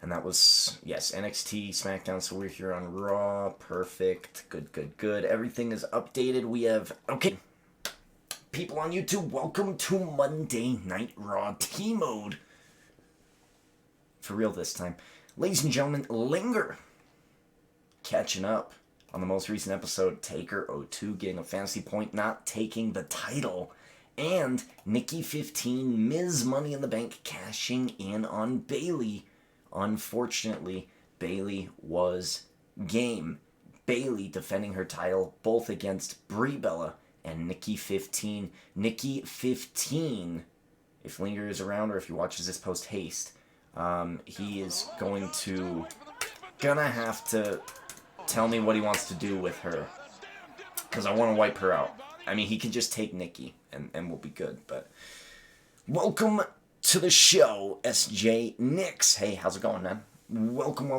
And that was, yes, NXT, SmackDown, so we're here on Raw. Perfect. Good, good, good. Everything is updated. We have, okay, people on YouTube, welcome to Monday Night Raw T-Mode. For real this time. Ladies and gentlemen, Linger catching up on the most recent episode. Taker 02 getting a fantasy point, not taking the title. And Nikki 15, Miz Money in the Bank cashing in on Bayley. Unfortunately, Bayley was game. Bayley defending her title both against Brie Bella and Nikki 15. Nikki 15, if Linger is around or if he watches this post haste, he is gonna have to tell me what he wants to do with her, because I want to wipe her out. I mean, he can just take Nikki and we'll be good. But welcome to the show, SJ Nix. Hey, how's it going, man? Welcome.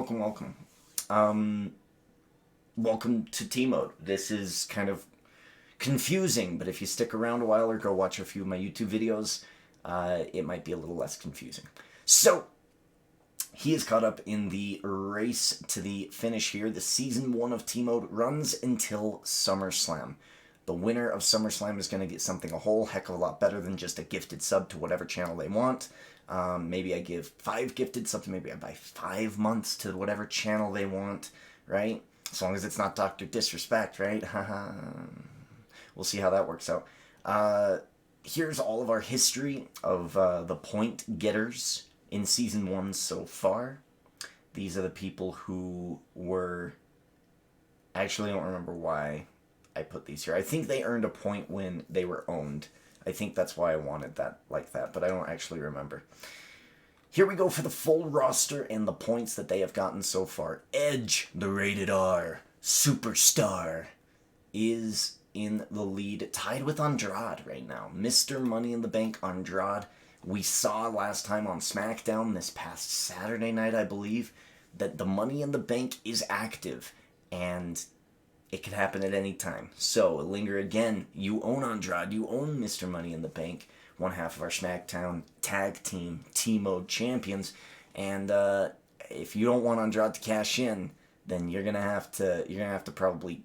Welcome to T-Mode. This is kind of confusing, but if you stick around a while or go watch a few of my YouTube videos, it might be a little less confusing. So, he is caught up in the race to the finish here. The Season 1 of T-Mode runs until SummerSlam. The winner of SummerSlam is going to get something a whole heck of a lot better than just a gifted sub to whatever channel they want. Maybe I give 5 gifted subs, maybe I buy 5 months to whatever channel they want, right? As long as it's not Dr. Disrespect, right? We'll see how that works out. Here's all of our history of the point getters in Season 1 so far. These are the people who were... Actually, I don't remember why I put these here. I think they earned a point when they were owned. I think that's why I wanted that like that, but I don't actually remember. Here we go for the full roster and the points that they have gotten so far. Edge, the Rated R superstar, is in the lead, tied with Andrade right now. Mr. Money in the Bank Andrade. We saw last time on SmackDown, this past Saturday night, I believe, that the Money in the Bank is active, and it could happen at any time. So, Linger, again, you own Andrade, you own Mr. Money in the Bank, one half of our SmackDown Tag Team T-Mode champions, and if you don't want Andrade to cash in, then you're gonna have to probably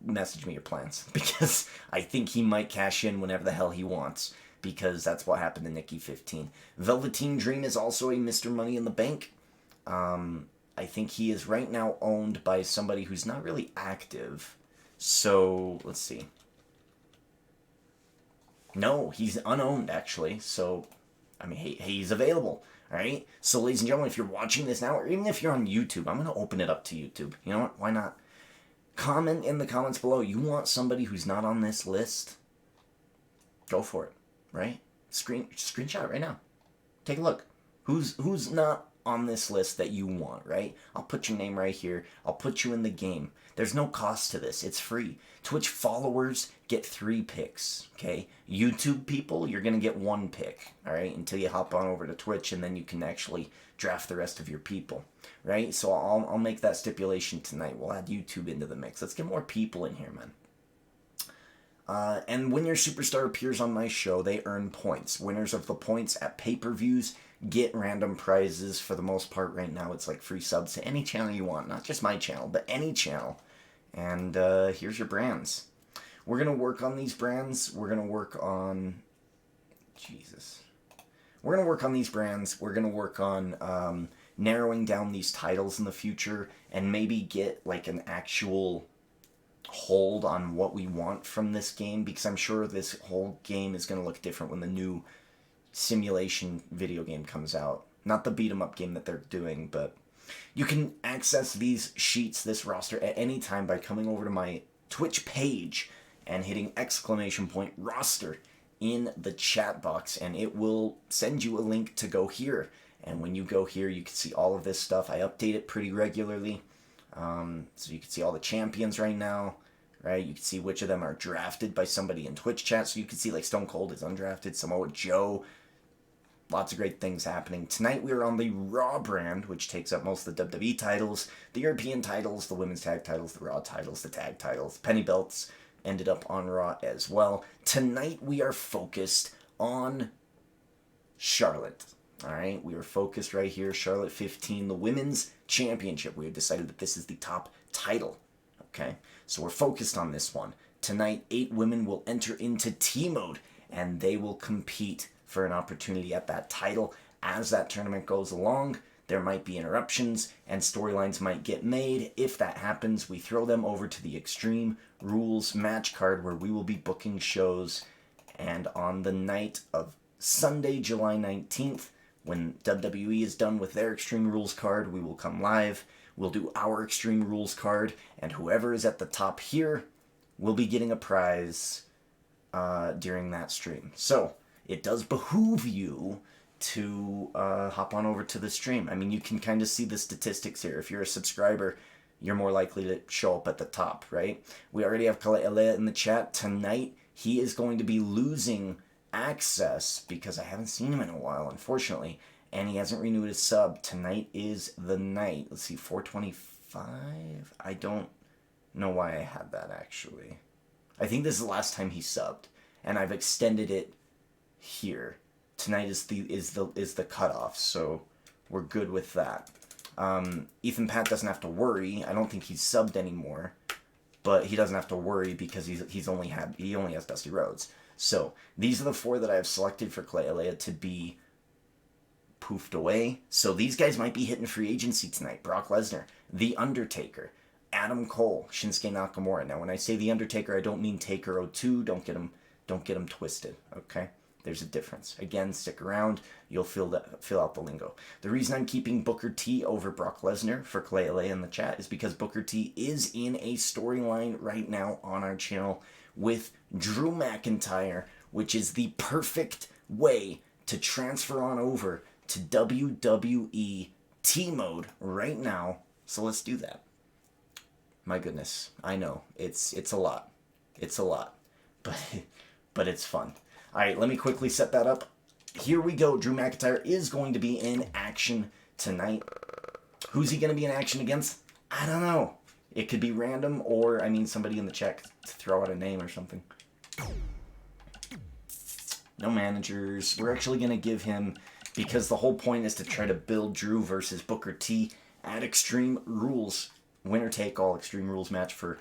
message me your plans, because I think he might cash in whenever the hell he wants, because that's what happened to Nikki 15. Velveteen Dream is also a Mr. Money in the Bank. I think he is right now owned by somebody who's not really active. So, let's see. No, he's unowned, actually. So, I mean, he's available. Alright? So, ladies and gentlemen, if you're watching this now, or even if you're on YouTube, I'm going to open it up to YouTube. You know what? Why not? Comment in the comments below. You want somebody who's not on this list? Go for it. Right? Screenshot it right now. Take a look. Who's not on this list that you want, right? I'll put your name right here. I'll put you in the game. There's no cost to this. It's free. Twitch followers get 3 picks, okay? YouTube people, you're going to get 1 pick, all right? Until you hop on over to Twitch, and then you can actually draft the rest of your people, right? So I'll make that stipulation tonight. We'll add YouTube into the mix. Let's get more people in here, man. And when your superstar appears on my show, they earn points. Winners of the points at pay-per-views get random prizes. For the most part right now, it's like free subs to any channel you want. Not just my channel, but any channel. And here's your brands. We're going to work on these brands. We're going to work on... Jesus. We're going to work on these brands. We're going to work on narrowing down these titles in the future, and maybe get like an actual hold on what we want from this game, because I'm sure this whole game is going to look different when the new simulation video game comes out. Not the beat 'em up game that they're doing, but you can access these sheets, this roster, at any time by coming over to my Twitch page and hitting !roster in the chat box, and it will send you a link to go here. And when you go here, you can see all of this stuff. I update it pretty regularly. So you can see all the champions right now, right? You can see which of them are drafted by somebody in Twitch chat. So you can see like Stone Cold is undrafted, Samoa Joe. Lots of great things happening. Tonight we are on the Raw brand, which takes up most of the WWE titles, the European titles, the Women's Tag titles, the Raw titles, the Tag titles. Penny belts ended up on Raw as well. Tonight we are focused on Charlotte. All right, we were focused right here. Charlotte 15, the women's championship. We have decided that this is the top title. Okay, so we're focused on this one. Tonight, 8 women will enter into T mode, and they will compete for an opportunity at that title. As that tournament goes along, there might be interruptions, and storylines might get made. If that happens, we throw them over to the Extreme Rules match card, where we will be booking shows. And on the night of Sunday, July 19th, when WWE is done with their Extreme Rules card, we will come live. We'll do our Extreme Rules card, and whoever is at the top here will be getting a prize during that stream. So it does behoove you to hop on over to the stream. I mean, you can kind of see the statistics here. If you're a subscriber, you're more likely to show up at the top, right? We already have Kale'elea in the chat. Tonight, he is going to be losing access because I haven't seen him in a while, unfortunately, and he hasn't renewed his sub. Tonight is the night. Let's see, 425? I don't know why I had that, actually. I think this is the last time he subbed, and I've extended it here. Tonight is the cutoff, so we're good with that. Ethan Pat doesn't have to worry. I don't think he's subbed anymore, but he doesn't have to worry because he only has Dusty Rhodes. So these are the 4 that I have selected for Kale'elea to be poofed away. So these guys might be hitting free agency tonight. Brock Lesnar, The Undertaker, Adam Cole, Shinsuke Nakamura. Now, when I say The Undertaker, I don't mean Taker 02. Don't get him twisted. Okay. There's a difference. Again, stick around. You'll fill out the lingo. The reason I'm keeping Booker T over Brock Lesnar for Kale'elea in the chat is because Booker T is in a storyline right now on our channel with Drew McIntyre, which is the perfect way to transfer on over to WWE T mode right now. So let's do that. My goodness, I know it's a lot. It's a lot, but it's fun. All right, let me quickly set that up. Here we go. Drew McIntyre is going to be in action tonight. Who's he going to be in action against? I don't know. It could be random, or, I mean, somebody in the chat to throw out a name or something. No managers. We're actually going to give him, because the whole point is to try to build Drew versus Booker T at Extreme Rules. Winner take all Extreme Rules match for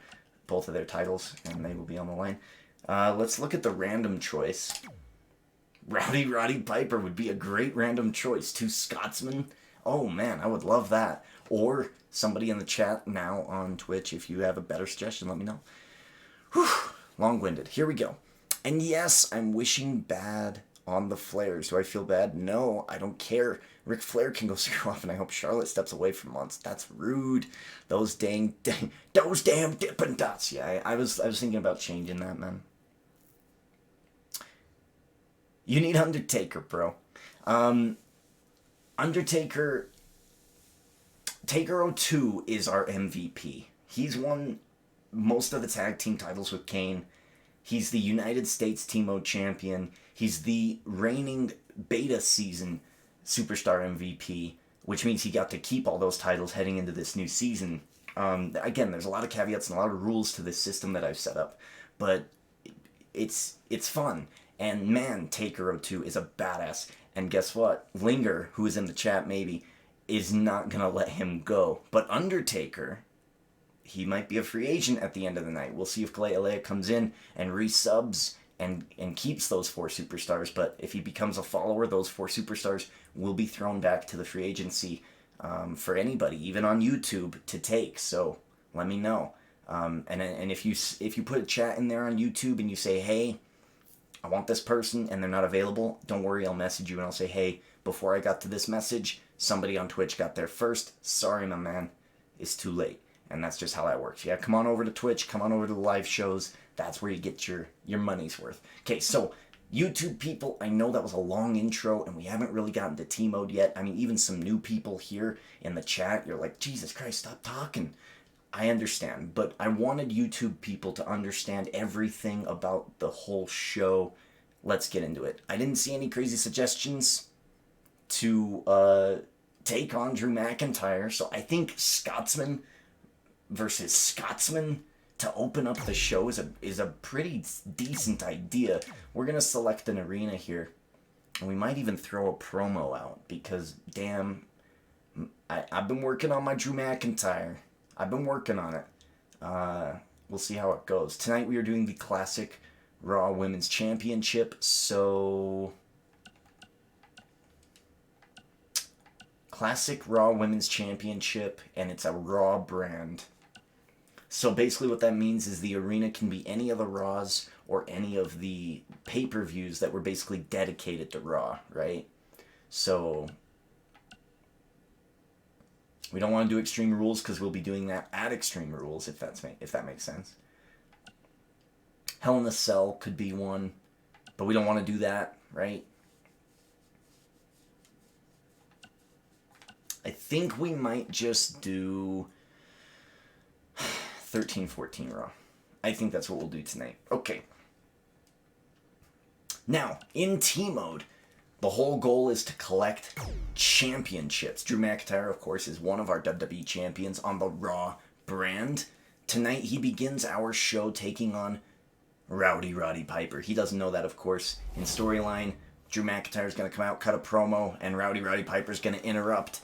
both of their titles, and they will be on the line. Let's look at the random choice. Roddy Piper would be a great random choice. 2 Scotsmen. Oh man, I would love that. Or somebody in the chat now on Twitch, if you have a better suggestion, let me know. Whew, long-winded. Here we go. And yes, I'm wishing bad on the Flairs. Do I feel bad? No, I don't care. Ric Flair can go screw off, and I hope Charlotte steps away for months. That's rude. Those damn Dippin' Dots. Yeah, I was thinking about changing that, man. You need Undertaker, bro. Undertaker, Taker 02 is our MVP. He's won most of the tag team titles with Kane. He's the United States Team Mode champion. He's the reigning beta season superstar MVP, which means he got to keep all those titles heading into this new season. Again, there's a lot of caveats and a lot of rules to this system that I've set up, but it's fun. And man, Taker 02 is a badass. And guess what? Linger, who is in the chat maybe, is not going to let him go. But Undertaker, he might be a free agent at the end of the night. We'll see if Kale'elea comes in and resubs and keeps those 4 superstars. But if he becomes a follower, those 4 superstars will be thrown back to the free agency for anybody, even on YouTube, to take. So let me know. And if you put a chat in there on YouTube and you say, hey, I want this person, and they're not available, don't worry, I'll message you and I'll say, hey, before I got to this message, somebody on Twitch got there first. Sorry, my man, it's too late. And that's just how that works. Yeah, come on over to Twitch, come on over to the live shows. That's where you get your money's worth. Okay, so YouTube people, I know that was a long intro, and we haven't really gotten to T-Mode yet. I mean, even some new people here in the chat, you're like, Jesus Christ, stop talking. I understand, but I wanted YouTube people to understand everything about the whole show. Let's get into it. I didn't see any crazy suggestions to take on Drew McIntyre, so I think Scotsman versus Scotsman to open up the show is a pretty decent idea. We're going to select an arena here. And we might even throw a promo out because, damn, I've been working on my Drew McIntyre. I've been working on it. We'll see how it goes. Tonight we are doing the Classic Raw Women's Championship. So, Classic Raw Women's Championship, and it's a Raw brand. So basically what that means is the arena can be any of the Raws or any of the pay-per-views that were basically dedicated to Raw, right? So we don't want to do Extreme Rules because we'll be doing that at Extreme Rules, if that makes sense. Hell in a Cell could be one, but we don't want to do that, right? I think we might just do 13-14 Raw. I think that's what we'll do tonight. Okay. Now, in T-Mode, the whole goal is to collect championships. Drew McIntyre, of course, is one of our WWE champions on the Raw brand. Tonight, he begins our show taking on Roddy Piper. He doesn't know that, of course. In storyline, Drew McIntyre is going to come out, cut a promo, and Roddy Piper is going to interrupt,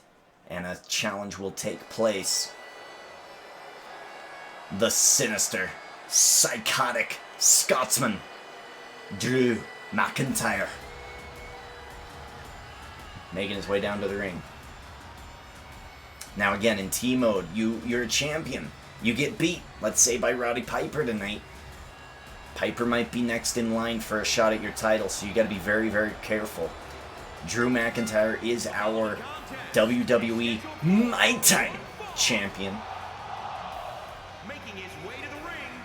and a challenge will take place. The sinister, psychotic Scotsman, Drew McIntyre, making his way down to the ring. Now again, in T-Mode, you're a champion. You get beat, let's say, by Roddy Piper tonight. Piper might be next in line for a shot at your title, so you got to be very, very careful. Drew McIntyre is our WWE My Time champion. Making his way to the ring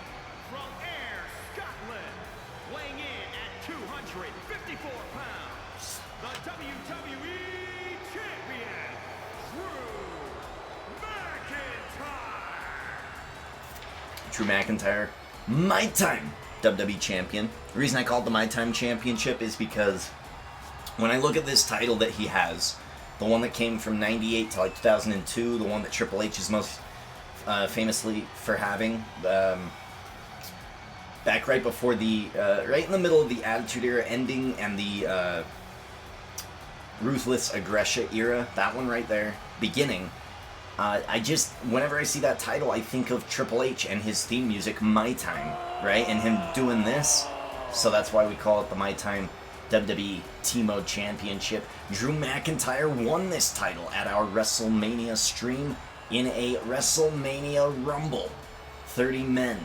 from Ayr, Scotland, weighing in at 254 pounds, the WWE Champion, Drew McIntyre. Drew McIntyre, My Time WWE Champion. The reason I call it the My Time Championship is because when I look at this title that he has, the one that came from 98 to like 2002, the one that Triple H is most famously for having, back right before the, right in the middle of the Attitude Era ending and the Ruthless Aggression era, that one right there, beginning. Whenever I see that title, I think of Triple H and his theme music, My Time, right? And him doing this. So that's why we call it the My Time WWE T-Mode Championship. Drew McIntyre won this title at our WrestleMania stream in a WrestleMania Rumble. 30 men,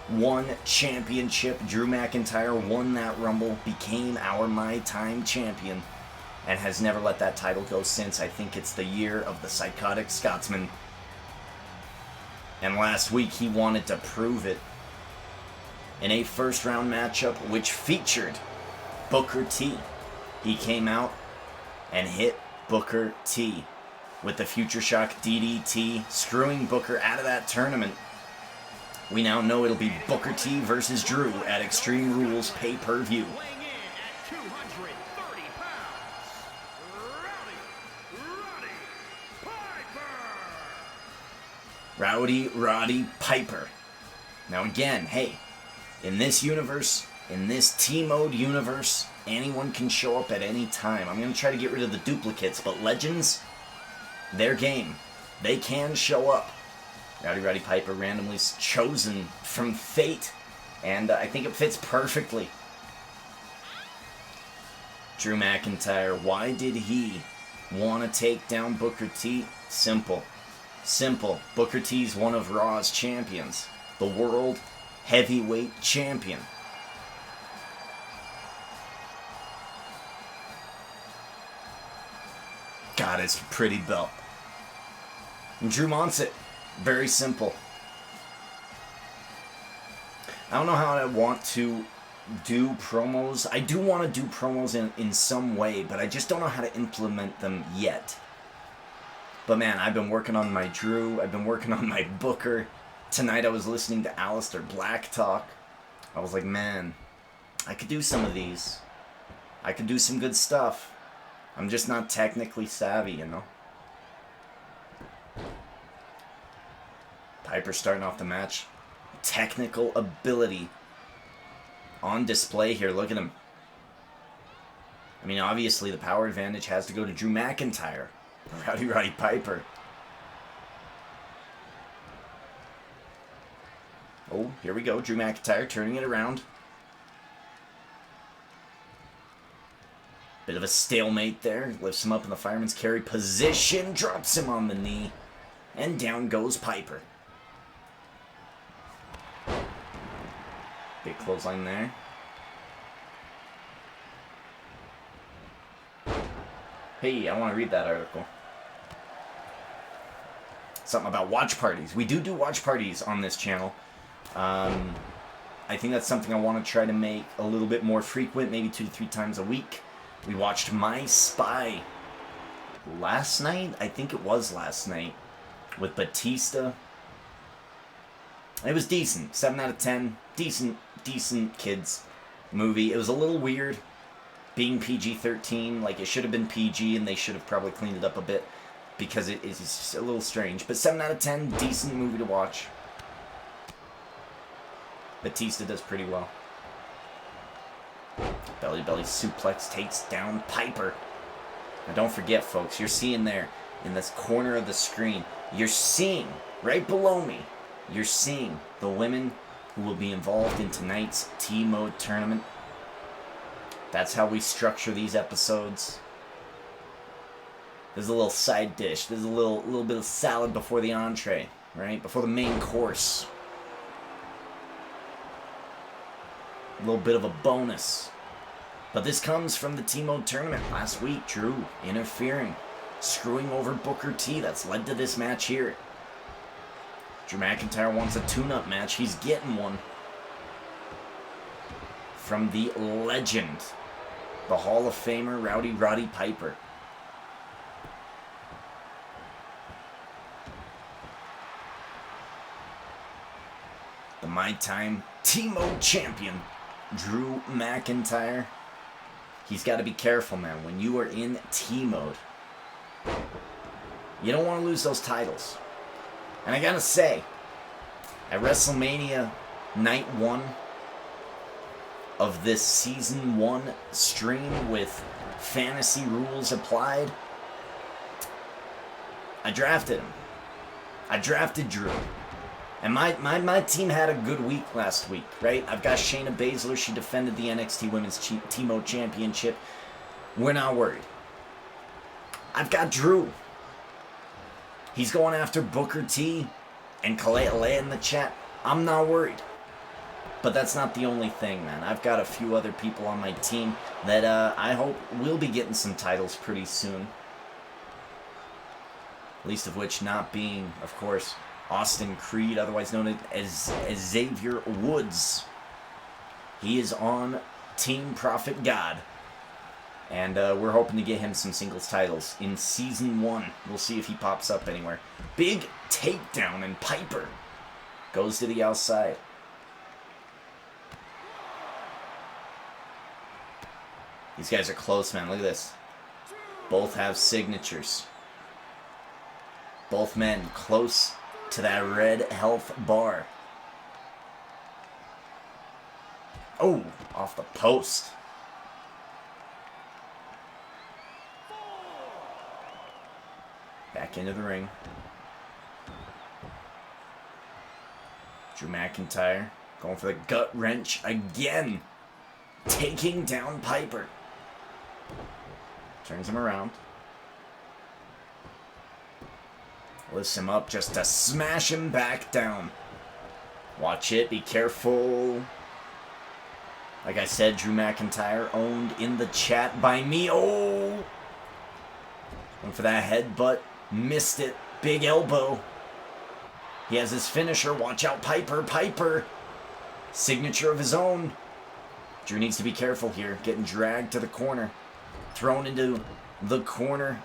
one championship. Drew McIntyre won that Rumble, became our My Time champion, and has never let that title go since. I think it's the year of the psychotic Scotsman. And last week he wanted to prove it in a first round matchup which featured Booker T. He came out and hit Booker T with the Future Shock DDT, screwing Booker out of that tournament. We now know it'll be Booker T versus Drew at Extreme Rules pay-per-view. Roddy Piper. Now again, hey, in this universe, in this T-Mode universe, anyone can show up at any time. I'm going to try to get rid of the duplicates, but Legends, their game. They can show up. Roddy Piper randomly chosen from fate, and I think it fits perfectly. Drew McIntyre, why did he want to take down Booker T? Simple. Booker T's one of Raw's champions. The World Heavyweight Champion. God, it's a pretty belt. And Drew wants it. Very simple. I don't know how I want to do promos. I do want to do promos in some way, but I just don't know how to implement them yet. But man, I've been working on my Drew. I've been working on my Booker. Tonight I was listening to Aleister Black talk. I was like, man, I could do some of these. I could do some good stuff. I'm just not technically savvy, you know? Piper starting off the match. Technical ability on display here. Look at him. I mean, obviously the power advantage has to go to Drew McIntyre. Roddy Piper. Oh, here we go. Drew McIntyre turning it around. Bit of a stalemate there. Lifts him up in the fireman's carry position. Drops him on the knee. And down goes Piper. Big clothesline there. Hey, I want to read that article. Something about watch parties. We do watch parties on this channel. I think that's something I want to try to make a little bit more frequent, maybe 2 to 3 times a week. We watched My Spy last night. I think it was last night with Batista. It was decent. 7 out of 10. Decent kids movie. It was a little weird being PG-13. Like, it should have been PG, and they should have probably cleaned it up a bit because it is just a little strange. But 7 out of 10, decent movie to watch. Batista does pretty well. Belly suplex takes down Piper. Now don't forget, folks, you're seeing there in this corner of the screen, you're seeing, right below me, you're seeing the women who will be involved in tonight's T-Mode tournament. That's how we structure these episodes. There's a little side dish. There's a little bit of salad before the entree, right? Before the main course. A little bit of a bonus. But this comes from the T-Mode tournament last week. Drew interfering, screwing over Booker T. That's led to this match here. Drew McIntyre wants a tune-up match. He's getting one. From the legend, the Hall of Famer, Roddy Piper. The My Time T-Mode champion, Drew McIntyre. He's got to be careful, man. When you are in T-Mode, you don't want to lose those titles. And I gotta say, at WrestleMania Night 1 of this Season 1 stream with fantasy rules applied, I drafted him. I drafted Drew. And my team had a good week last week, right? I've got Shayna Baszler. She defended the NXT Women's T-Mode Championship. We're not worried. I've got Drew. He's going after Booker T and Kalea in the chat. I'm not worried. But that's not the only thing, man. I've got a few other people on my team that I hope will be getting some titles pretty soon. Least of which not being, of course, Austin Creed, otherwise known as Xavier Woods. He is on Team Prophet God. And we're hoping to get him some singles titles in Season 1. We'll see if he pops up anywhere. Big takedown, and Piper goes to the outside. These guys are close, man. Look at this. Both have signatures. Both men close to that red health bar. Oh, off the post. Back into the ring. Drew McIntyre going for the gut wrench again. Taking down Piper. Turns him around. Lifts him up just to smash him back down. Watch it. Be careful. Like I said, Drew McIntyre owned in the chat by me. Oh! Went for that headbutt. Missed it. Big elbow. He has his finisher. Watch out, Piper. Piper. Signature of his own. Drew needs to be careful here. Getting dragged to the corner. Thrown into the corner.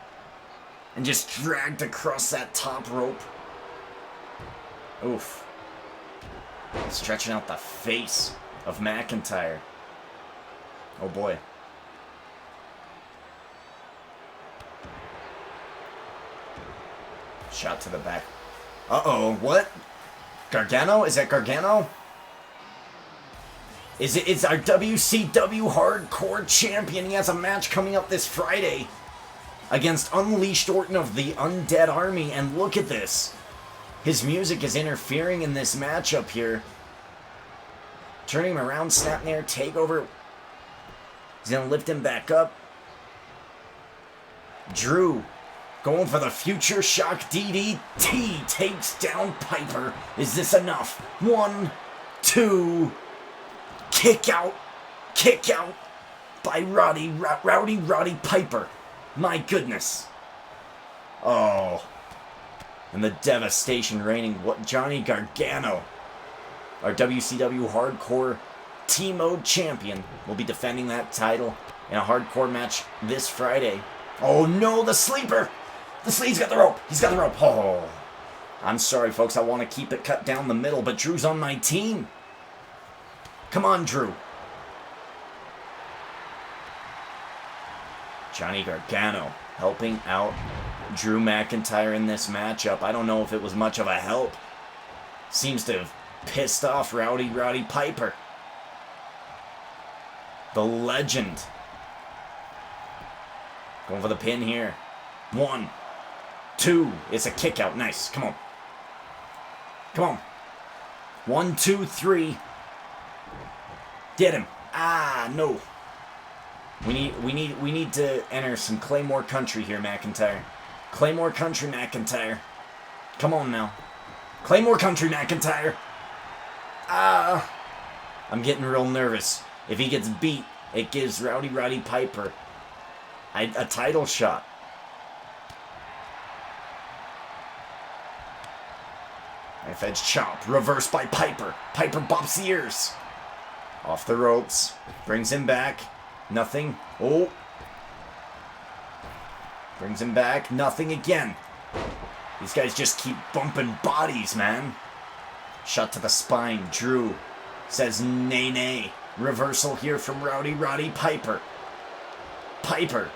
And just dragged across that top rope. Oof. Stretching out the face of McIntyre. Oh boy. Shot to the back. Uh-oh, what? Gargano? Is that Gargano? It's our WCW Hardcore Champion. He has a match coming up this Friday against Unleashed Orton of the Undead Army. And look at this. His music is interfering in this matchup here. Turning him around, snap nair, takeover. He's going to lift him back up. Drew going for the Future Shock DDT. Takes down Piper. Is this enough? 1, 2... Kick out by Roddy Piper. My goodness. Oh. And the devastation reigning Johnny Gargano, our WCW Hardcore T-Mode Champion, will be defending that title in a hardcore match this Friday. Oh no, the sleeper! He's got the rope. He's got the rope. Oh. I'm sorry, folks. I want to keep it cut down the middle, but Drew's on my team. Come on, Drew. Johnny Gargano helping out Drew McIntyre in this matchup. I don't know if it was much of a help. Seems to have pissed off Roddy Piper. The legend. Going for the pin here. 1, 2. It's a kick out. Nice. Come on. Come on. 1, 2, 3. Get him. Ah, no. We need to enter some Claymore country here, McIntyre. Claymore country, McIntyre. Come on now. Claymore country, McIntyre. Ah. I'm getting real nervous. If he gets beat, it gives Roddy Piper a title shot. Knife edge chop. Reversed by Piper. Piper bops the ears. Off the ropes. Brings him back. Nothing. Oh. Brings him back. Nothing again. These guys just keep bumping bodies, man. Shot to the spine. Drew says nay, nay. Reversal here from Roddy Piper. Piper.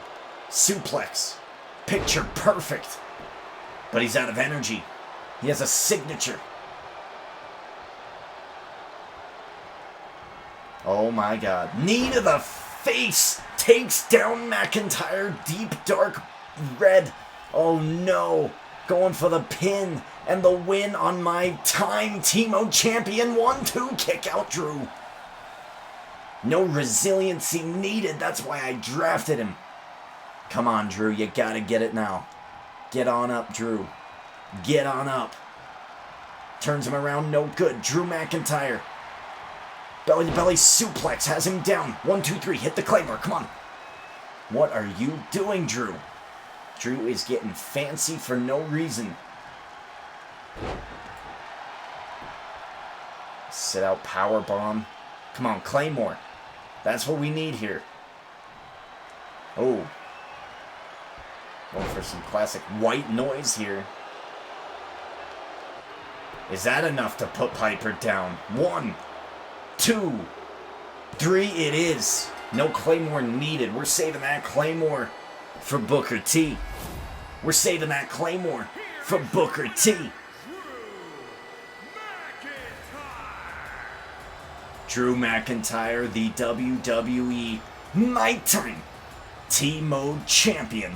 Suplex. Picture perfect. But he's out of energy. He has a signature. Oh my God. Knee to the face. Takes down McIntyre. Deep dark red. Oh no. Going for the pin and the win on my time. T-Mode champion. 1, 2. Kick out Drew. No resiliency needed. That's why I drafted him. Come on, Drew. You gotta get it now. Get on up, Drew. Get on up. Turns him around. No good. Drew McIntyre. Belly to belly suplex has him down. 1, 2, 3. Hit the Claymore. Come on. What are you doing, Drew? Drew is getting fancy for no reason. Sit out power bomb. Come on, Claymore. That's what we need here. Oh. Going for some classic white noise here. Is that enough to put Piper down? 1, 2, 3, it is. No Claymore needed. We're saving that Claymore for Booker T. We're saving that Claymore for Booker T. Drew McIntyre, the WWE Nighttime T-Mode Champion.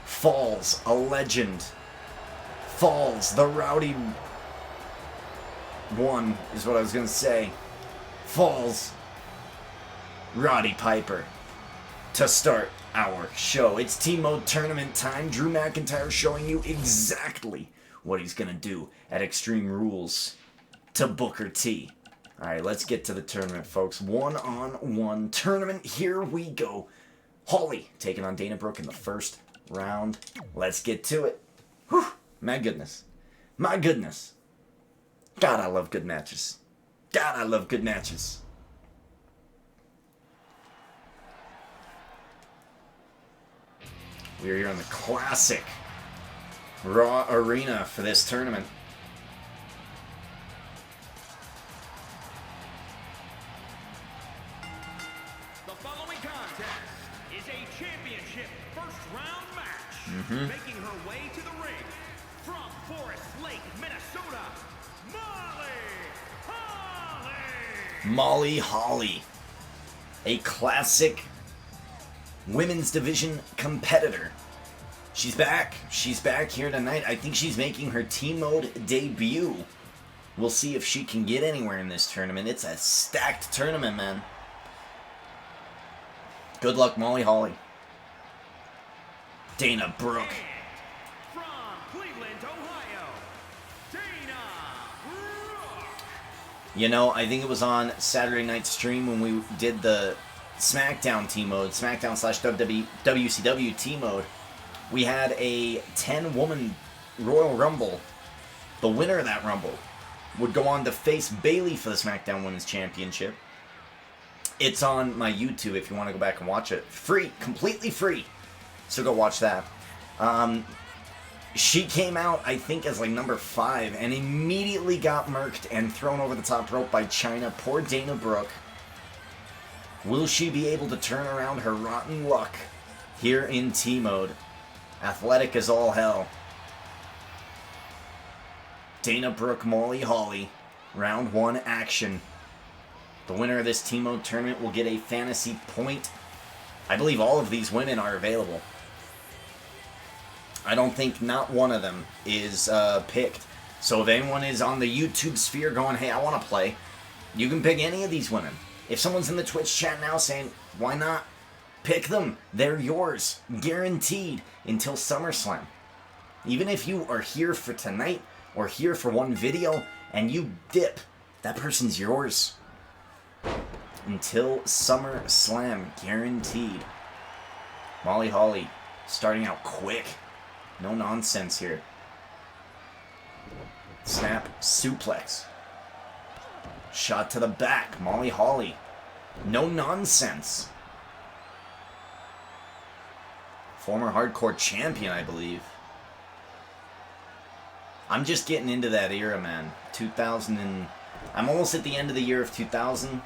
Falls a legend. Falls the Rowdy one is what I was going to say. Falls Roddy Piper to start our show. It's T-Mode tournament time. Drew McIntyre showing you exactly what he's going to do at Extreme Rules to Booker T. Alright, let's get to the tournament, folks. 1-on-1 tournament. Here we go. Holly taking on Dana Brooke in the first round. Let's get to it. Whew. My goodness. My goodness. God, I love good matches. God, I love good matches. We are here in the classic Raw Arena for this tournament. The following contest is a championship first-round match. Making her way to the ring from Forest Lake, Minnesota, Molly Holly. Molly Holly, a classic women's division competitor. She's back. She's back here tonight. I think she's making her T-Mode debut. We'll see if she can get anywhere in this tournament. It's a stacked tournament, man. Good luck, Molly Holly. Dana Brooke. From Cleveland, Ohio, Dana Brooke. You know, I think it was on Saturday night's stream when we did the SmackDown T-Mode, SmackDown/WCW T-Mode. We had a 10-woman Royal Rumble. The winner of that Rumble would go on to face Bayley for the SmackDown Women's Championship. It's on my YouTube if you want to go back and watch it. Free, completely free. So go watch that. She came out, I think, as like number 5 and immediately got murked and thrown over the top rope by Chyna. Poor Dana Brooke. Will she be able to turn around her rotten luck here in T-Mode? Athletic as all hell. Dana Brooke, Molly Holly, round 1 action. The winner of this T-Mode tournament will get a fantasy point. I believe all of these women are available. I don't think not one of them is picked. So if anyone is on the YouTube sphere going, hey, I want to play, you can pick any of these women. If someone's in the Twitch chat now saying, why not? Pick them. They're yours. Guaranteed until SummerSlam. Even if you are here for tonight or here for one video and you dip, that person's yours. Until SummerSlam. Guaranteed. Molly Holly starting out quick. No nonsense here. Snap suplex. Shot to the back. Molly Holly. No nonsense. Former hardcore champion, I believe. I'm just getting into that era, man. 2000 and... I'm almost at the end of the year of 2000.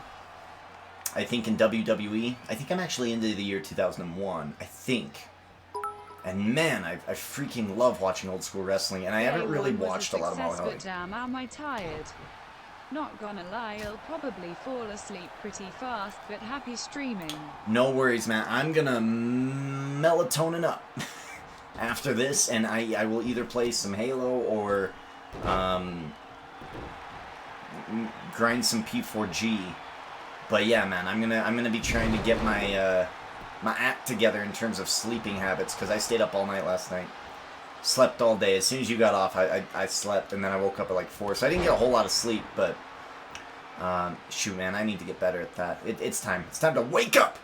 I think in WWE. I think I'm actually into the year 2001. I think. And man, I freaking love watching old school wrestling. And I haven't really watched a lot of Molly Holly. But damn, am I tired? Not gonna lie, I'll probably fall asleep pretty fast, but happy streaming. No worries, man. I'm gonna melatonin up after this, and I will either play some Halo or grind some P4G. But yeah, man, I'm gonna be trying to get my my act together in terms of sleeping habits, because I stayed up all night last night. Slept all day. As soon as you got off, I slept, and then I woke up at like 4. So I didn't get a whole lot of sleep, but shoot, man, I need to get better at that. It's time. It's time to wake up!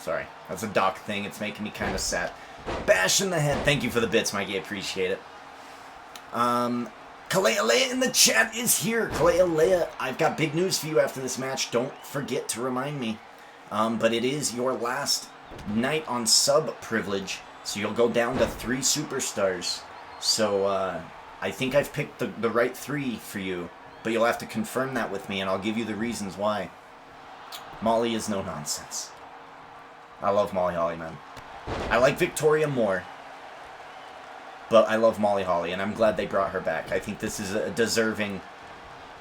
Sorry, that's a Doc thing. It's making me kind of sad. Bash in the head. Thank you for the bits, Mikey. I appreciate it. Kalea in the chat is here. Kalea, I've got big news for you after this match. Don't forget to remind me. But it is your last night on sub privilege, so you'll go down to 3 superstars. So I think I've picked the right 3 for you, but you'll have to confirm that with me, and I'll give you the reasons why. Molly is no nonsense. I love Molly Holly, man. I like Victoria more, but I love Molly Holly, and I'm glad they brought her back. I think this is a deserving,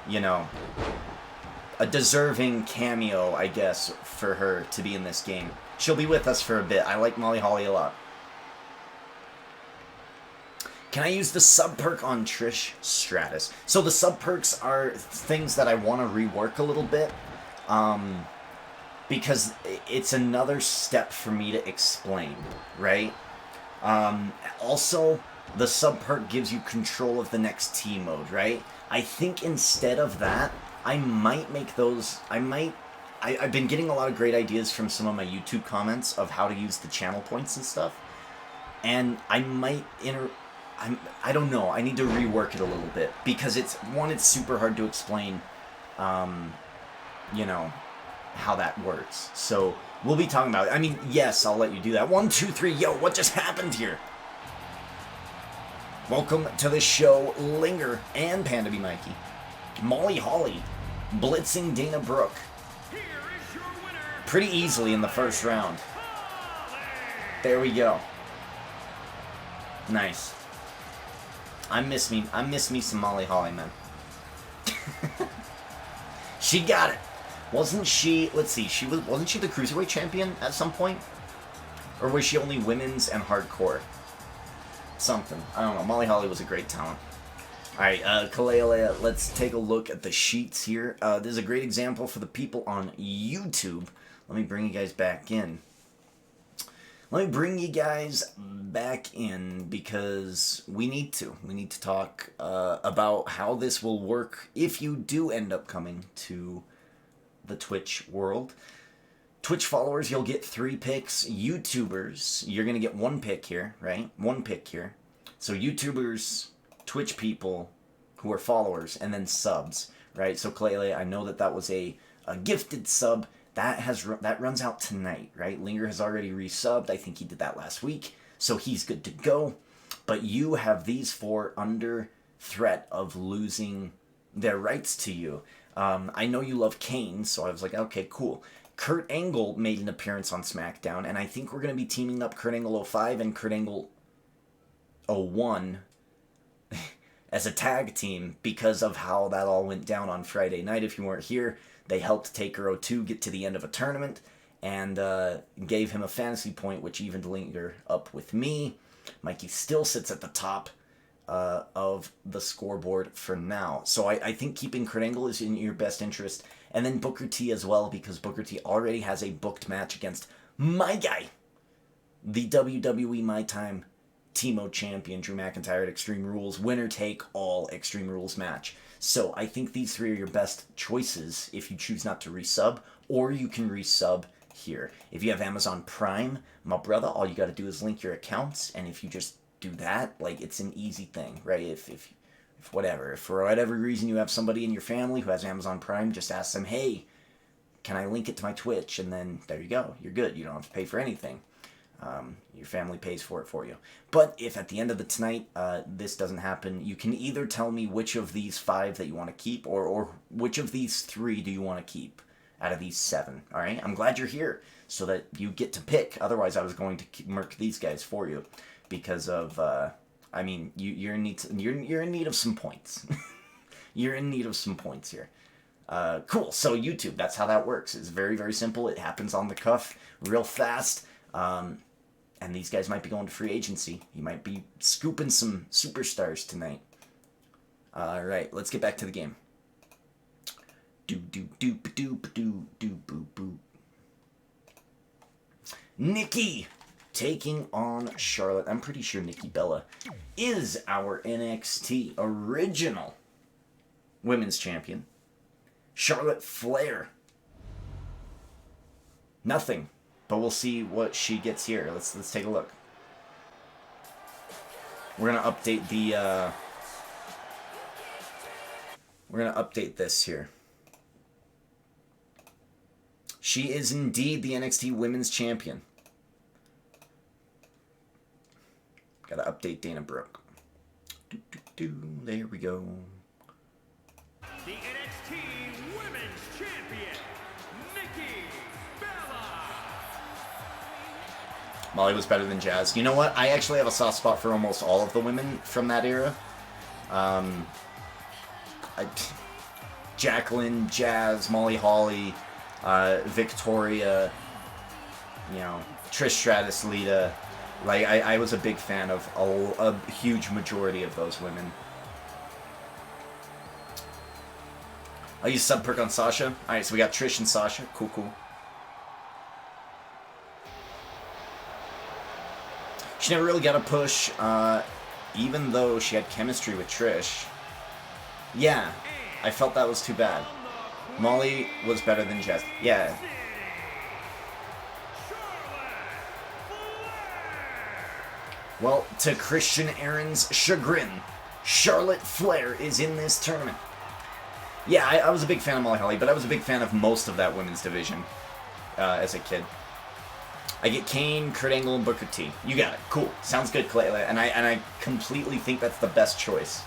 you know, a deserving cameo, I guess, for her to be in this game. She'll be with us for a bit. I like Molly Holly a lot. Can I use the sub perk on Trish Stratus? So the sub perks are things that I want to rework a little bit, because it's another step for me to explain, right? Also, the sub perk gives you control of the next T mode, right? I think instead of that, I might make those, I've been getting a lot of great ideas from some of my YouTube comments of how to use the channel points and stuff. And I might, I don't know, I need to rework it a little bit. Because it's super hard to explain, you know, how that works. So, we'll be talking about it. I mean, yes, I'll let you do that. 1, 2, 3, yo, what just happened here? Welcome to the show, Linger and Panda B Mikey. Molly Holly blitzing Dana Brooke pretty easily in the first round. There we go. Nice. I miss me some Molly Holly, man. She got it. Wasn't she? Let's see. Wasn't she the cruiserweight champion at some point, or was she only women's and hardcore? Something. I don't know. Molly Holly was a great talent. All right, Kalea, let's take a look at the sheets here. This is a great example for the people on YouTube. Let me bring you guys back in. Because we need to. We need to talk about how this will work if you do end up coming to the Twitch world. Twitch followers, you'll get 3 picks. YouTubers, you're going to get 1 pick here, right? 1 pick here. So YouTubers, Twitch people who are followers, and then subs, right? So Kalele, I know that was a gifted sub. That runs out tonight, right? Linger has already resubbed. I think he did that last week, so he's good to go. But you have these 4 under threat of losing their rights to you. I know you love Kane, so I was like, okay, cool. Kurt Angle made an appearance on SmackDown, and I think we're going to be teaming up Kurt Angle 05 and Kurt Angle 01 as a tag team because of how that all went down on Friday night. If you weren't here, they helped Taker 02 get to the end of a tournament and gave him a fantasy point, which evened Linger up with me. Mikey still sits at the top of the scoreboard for now. So I think keeping Kurt Angle is in your best interest. And then Booker T as well, because Booker T already has a booked match against my guy, the WWE My Time T-Mode champion, Drew McIntyre at Extreme Rules, winner take all Extreme Rules match. So I think these 3 are your best choices if you choose not to resub, or you can resub here. If you have Amazon Prime, my brother, all you got to do is link your accounts, and if you just do that, like, it's an easy thing, right? If for whatever reason you have somebody in your family who has Amazon Prime, just ask them, hey, can I link it to my Twitch? And then there you go. You're good. You don't have to pay for anything. Your family pays for it for you. But if at the end of the tonight this doesn't happen, you can either tell me which of these 5 that you want to keep, or which of these 3 do you want to keep out of these 7. All right? I'm glad you're here so that you get to pick. Otherwise, I was going to murk these guys for you because of... I mean, you're in need of some points. You're in need of some points here. Cool. So YouTube, that's how that works. It's very, very simple. It happens on the cuff, real fast. And these guys might be going to free agency. You might be scooping some superstars tonight. All right, let's get back to the game. Nikki taking on Charlotte. I'm pretty sure Nikki Bella is our NXT original women's champion. Charlotte Flair. Nothing, but we'll see what she gets here. Let's take a look. We're gonna update the. We're gonna update this here. She is indeed the NXT Women's Champion. Gotta update Dana Brooke. There we go. The NXT Women's Champion, Nikki Bella. Molly was better than Jazz. You know what? I actually have a soft spot for almost all of the women from that era. Jacqueline, Jazz, Molly Holly, Victoria, you know, Trish Stratus, Lita. Like, I was a big fan of a huge majority of those women. I'll use sub perk on Sasha. Alright, so we got Trish and Sasha. Cool, cool. She never really got a push, even though she had chemistry with Trish. Yeah, I felt that was too bad. Molly was better than Jess. Yeah. Well, to Christian Aaron's chagrin, Charlotte Flair is in this tournament. Yeah, I was a big fan of Molly Holly, but I was a big fan of most of that women's division as a kid. I get Kane, Kurt Angle, and Booker T. You got it. Cool. Sounds good, Clay. And I completely think that's the best choice.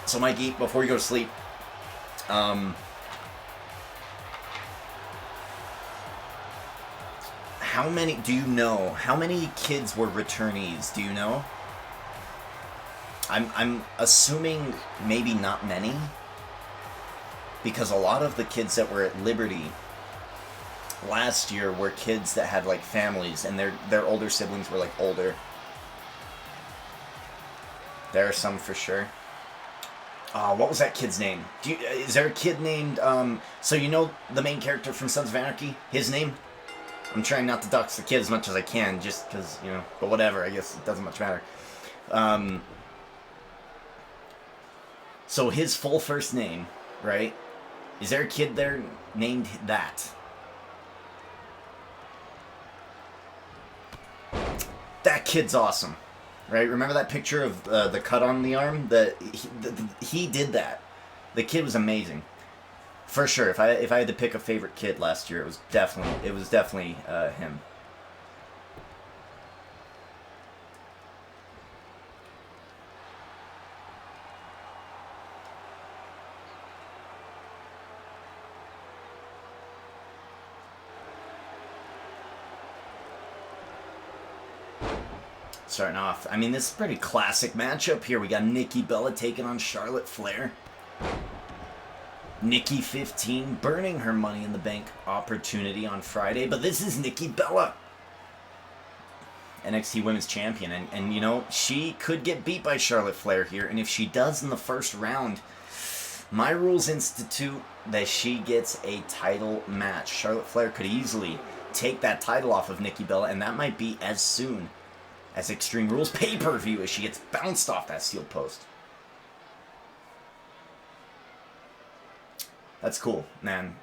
So, Mikey, before you go to sleep, How many, do you know, how many kids were returnees? Do you know? I'm assuming maybe not many. Because a lot of the kids that were at Liberty last year were kids that had like families and their older siblings were like older. There are some for sure. What was that kid's name? Is there a kid named, so you know the main character from Sons of Anarchy? His name? I'm trying not to dox the kid as much as I can, just because, you know, but whatever, I guess it doesn't much matter. So his full first name, right? Is there a kid there named that? That kid's awesome. Right? Remember that picture of the cut on the arm? He did that. The kid was amazing. For sure. If I had to pick a favorite kid last year, it was definitely him. Starting off, I mean, this is a pretty classic matchup here. We got Nikki Bella taking on Charlotte Flair. Nikki 15 burning her Money in the Bank opportunity on Friday, but this is Nikki Bella, NXT Women's Champion, and you know, she could get beat by Charlotte Flair here, and if she does in the first round, my rules institute that she gets a title match. Charlotte Flair could easily take that title off of Nikki Bella, and that might be as soon as Extreme Rules pay-per-view as she gets bounced off that steel post. That's cool, man.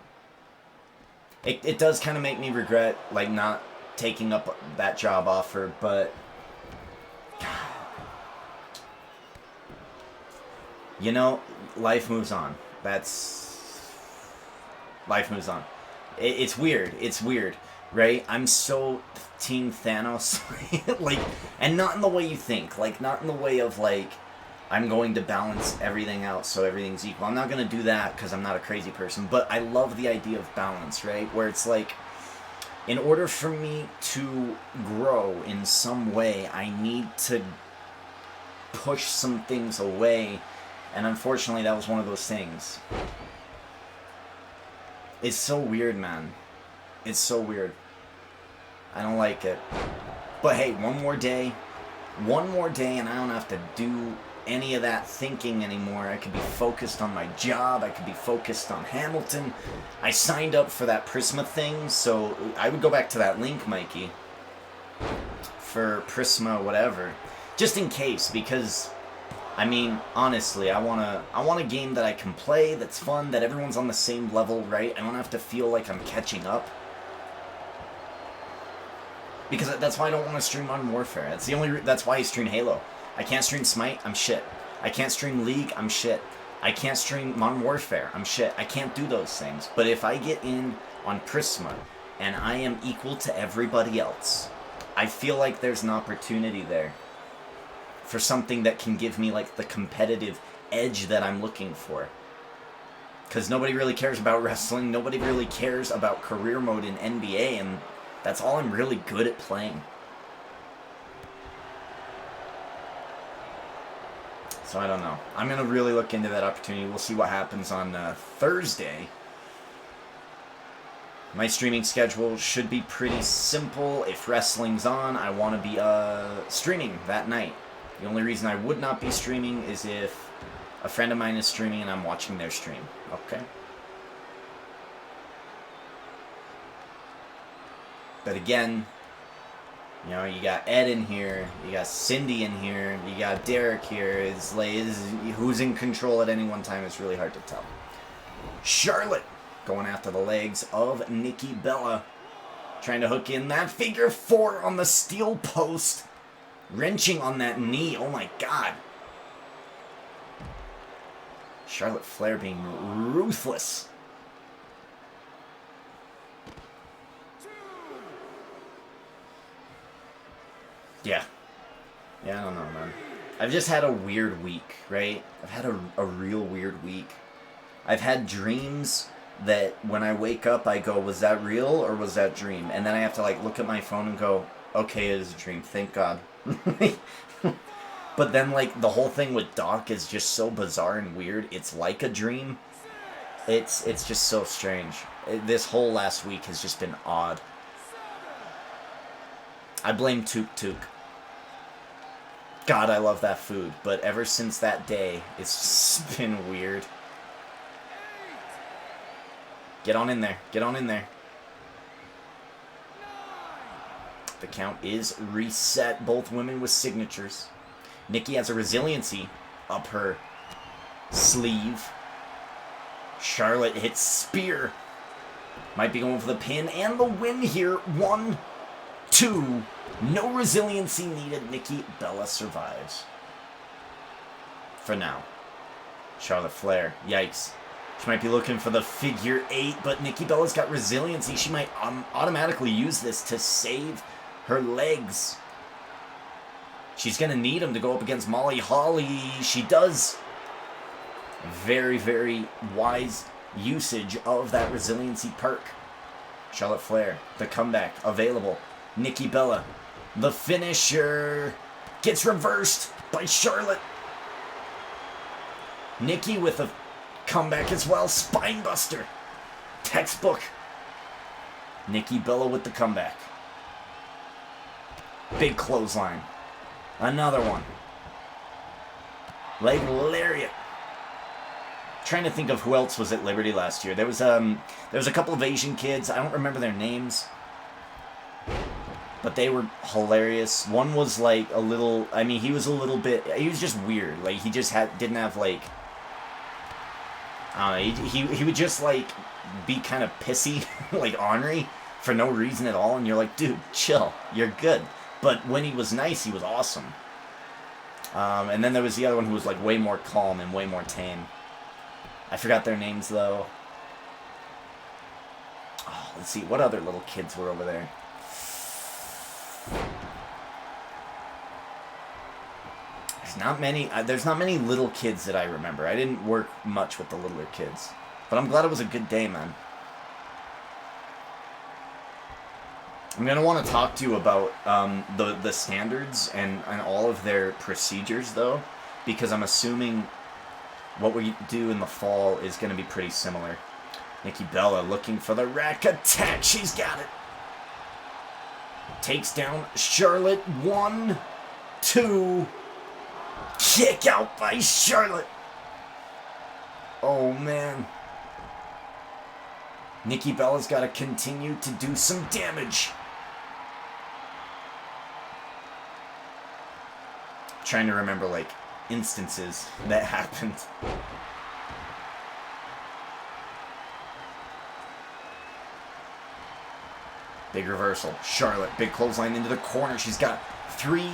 It does kind of make me regret, like, not taking up that job offer, but you know, life moves on. Life moves on. It's weird. It's weird, right? I'm so Team Thanos, like, and not in the way you think, like, not in the way of, like, I'm going to balance everything out so everything's equal. I'm not going to do that because I'm not a crazy person, but I love the idea of balance, right? Where it's like, in order for me to grow in some way, I need to push some things away, and unfortunately that was one of those things. It's so weird, man. It's so weird. I don't like it. But hey, one more day, and I don't have to do any of that thinking anymore. I could be focused on my job. I could be focused on Hamilton. I signed up for that Prisma thing, so I would go back to that link, Mikey, for Prisma whatever, just in case, because I mean, honestly, I want a game that I can play, that's fun, that everyone's on the same level, right? I don't have to feel like I'm catching up. Because that's why I don't want to stream Modern Warfare. That's why I stream Halo. I can't stream Smite, I'm shit. I can't stream League, I'm shit. I can't stream Modern Warfare, I'm shit. I can't do those things. But if I get in on Prisma, and I am equal to everybody else, I feel like there's an opportunity there for something that can give me, like, the competitive edge that I'm looking for. Because nobody really cares about wrestling, nobody really cares about career mode in NBA, and that's all I'm really good at playing. So I don't know. I'm going to really look into that opportunity. We'll see what happens on Thursday. My streaming schedule should be pretty simple. If wrestling's on, I want to be streaming that night. The only reason I would not be streaming is if a friend of mine is streaming and I'm watching their stream. Okay? But again, you know, you got Ed in here, you got Cindy in here, you got Derek here. Who's in control at any one time, it's really hard to tell. Charlotte going after the legs of Nikki Bella. Trying to hook in that figure four on the steel post. Wrenching on that knee. Oh my god. Charlotte Flair being ruthless. Yeah. Yeah, I don't know, man. I've just had a weird week, right? I've had a real weird week. I've had dreams that when I wake up, I go, was that real or was that dream? And then I have to like look at my phone and go, okay, it is a dream. Thank God. But then like the whole thing with Doc is just so bizarre and weird. It's like a dream. It's just so strange. This whole last week has just been odd. I blame Tuk Tuk. God, I love that food. But ever since that day, it's just been weird. Get on in there. Get on in there. The count is reset. Both women with signatures. Nikki has a resiliency up her sleeve. Charlotte hits spear. Might be going for the pin and the win here. 1, 2. No resiliency needed. Nikki Bella survives. For now. Charlotte Flair. Yikes. She might be looking for the figure 8, but Nikki Bella's got resiliency. She might automatically use this to save her legs. She's going to need them to go up against Molly Holly. She does. Very, very wise usage of that resiliency perk. Charlotte Flair, the comeback available. Nikki Bella, the finisher, gets reversed by Charlotte. Nikki with a comeback as well. Spinebuster. Textbook. Nikki Bella with the comeback. Big clothesline. Another one. Leg lariat. Trying to think of who else was at Liberty last year. There was a couple of Asian kids. I don't remember their names. But they were hilarious. One was like a little, I mean, he was a little bit, he was just weird. Like he just didn't have like, I don't know, he would just like be kind of pissy, like ornery for no reason at all. And you're like, dude, chill, you're good. But when he was nice, he was awesome. And then there was the other one who was like way more calm and way more tame. I forgot their names though. Oh, let's see, what other little kids were over there? There's not many little kids that I remember. I didn't work much with the littler kids. But I'm glad it was a good day, man. I'm going to want to talk to you about the standards and all of their procedures, though, because I'm assuming what we do in the fall is going to be pretty similar. Nikki Bella looking for the rack attack. She's got it. Takes down Charlotte. 1, 2. Kick out by Charlotte. Oh, man. Nikki Bella's got to continue to do some damage. Trying to remember, like, instances that happened. Big reversal. Charlotte, big clothesline into the corner. She's got 3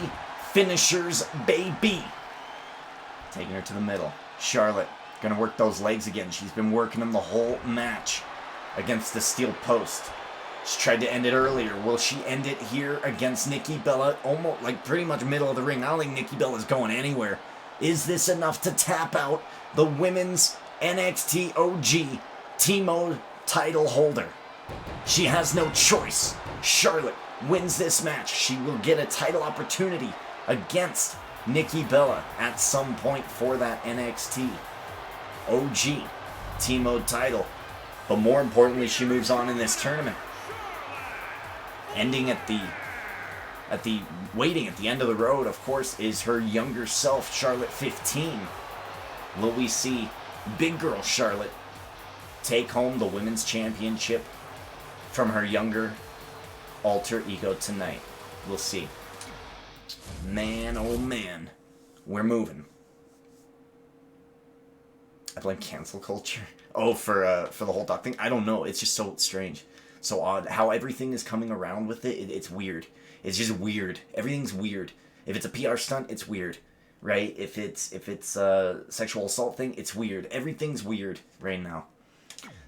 finishers, baby. Taking her to the middle. Charlotte, gonna work those legs again. She's been working them the whole match against the steel post. She tried to end it earlier. Will she end it here against Nikki Bella? Almost, like, pretty much middle of the ring. I don't think Nikki Bella's going anywhere. Is this enough to tap out the Women's NXT OG T-Mode title holder? She has no choice. Charlotte wins this match. She will get a title opportunity against Nikki Bella at some point for that NXT OG T-Mode title. But more importantly, she moves on in this tournament. Ending at the waiting at the end of the road, of course, is her younger self, Charlotte 15. Will we see big girl Charlotte take home the women's championship from her younger alter ego tonight? We'll see. Man, oh man, we're moving. I blame cancel culture. Oh, for the whole Doc thing? I don't know. It's just so strange. So odd. How everything is coming around with it, it's weird. It's just weird. Everything's weird. If it's a PR stunt, it's weird. Right? If it's a sexual assault thing, it's weird. Everything's weird right now.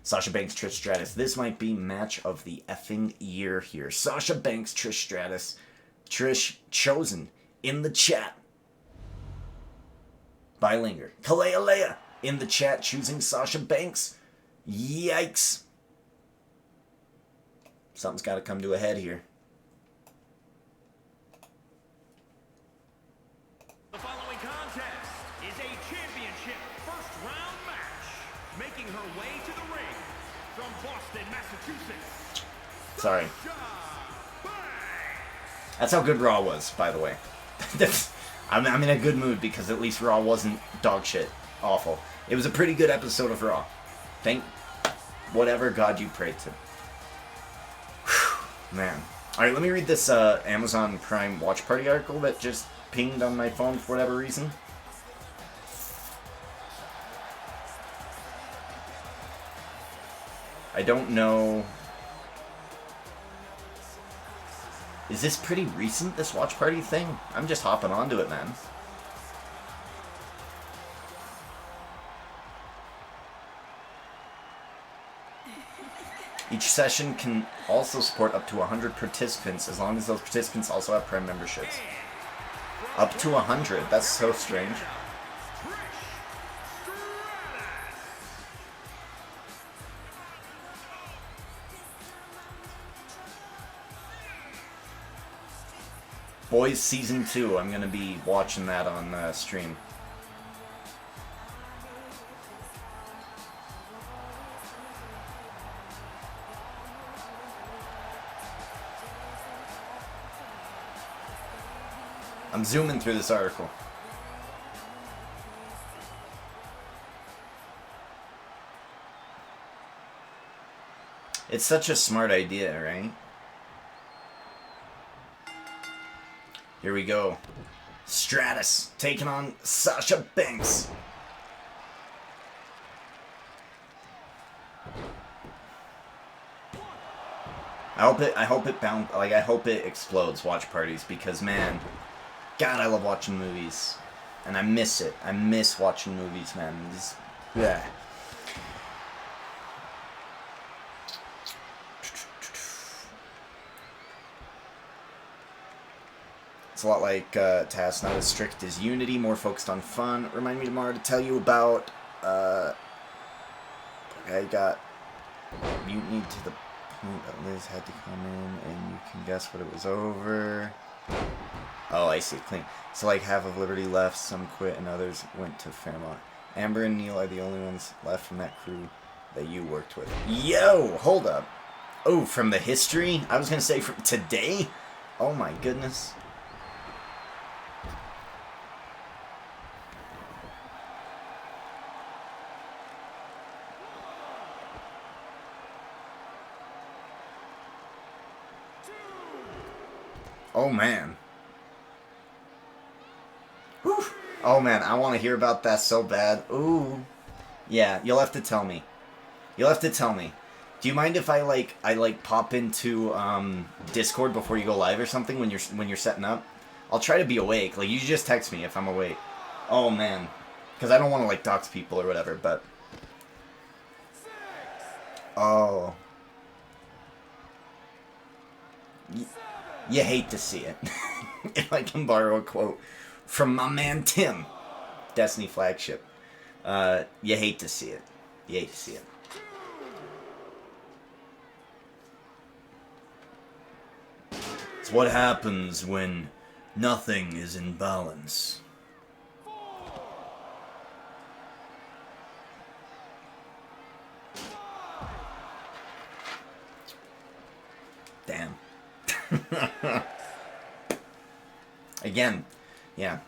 Sasha Banks, Trish Stratus. This might be match of the effing year here. Sasha Banks, Trish Stratus. Trish chosen in the chat by Linger. Kalea Leia in the chat choosing Sasha Banks. Yikes. Something's got to come to a head here. The following contest is a championship first round match. Making her way to the ring from Boston, Massachusetts. Sorry. That's how good Raw was, by the way. I'm in a good mood because at least Raw wasn't dog shit. Awful. It was a pretty good episode of Raw. Thank whatever God you prayed to. Whew, man. Alright, let me read this Amazon Prime Watch Party article that just pinged on my phone for whatever reason. I don't know. Is this pretty recent, this Watch Party thing? I'm just hopping onto it, man. Each session can also support up to 100 participants, as long as those participants also have Prime memberships. Up to 100? That's so strange. Boys Season 2, I'm going to be watching that on stream. I'm zooming through this article. It's such a smart idea, right? Here we go. Stratus taking on Sasha Banks. I hope it explodes, watch parties, because man, God, I love watching movies. And I miss it. I miss watching movies, man. Yeah. It's a lot like Task, not as strict as Unity, more focused on fun. Remind me tomorrow to tell you about I got Mutiny to the point that Liz had to come in and you can guess what it was over. Oh, I see. Clean. So like half of Liberty left, some quit, and others went to Fairmont. Amber and Neil are the only ones left from that crew that you worked with. Yo, hold up. Oh, from the history? I was going to say from today? Oh my goodness. Oh man. Whew. Oh man, I want to hear about that so bad. Ooh. Yeah, you'll have to tell me. You'll have to tell me. Do you mind if I pop into Discord before you go live or something when you're setting up? I'll try to be awake. Like you just text me if I'm awake. Oh man. Cuz I don't want to like dox people or whatever, but oh. You hate to see it. If I can borrow a quote from my man Tim, Destiny Flagship. You hate to see it. You hate to see it. It's what happens when nothing is in balance. Damn. Again, yeah.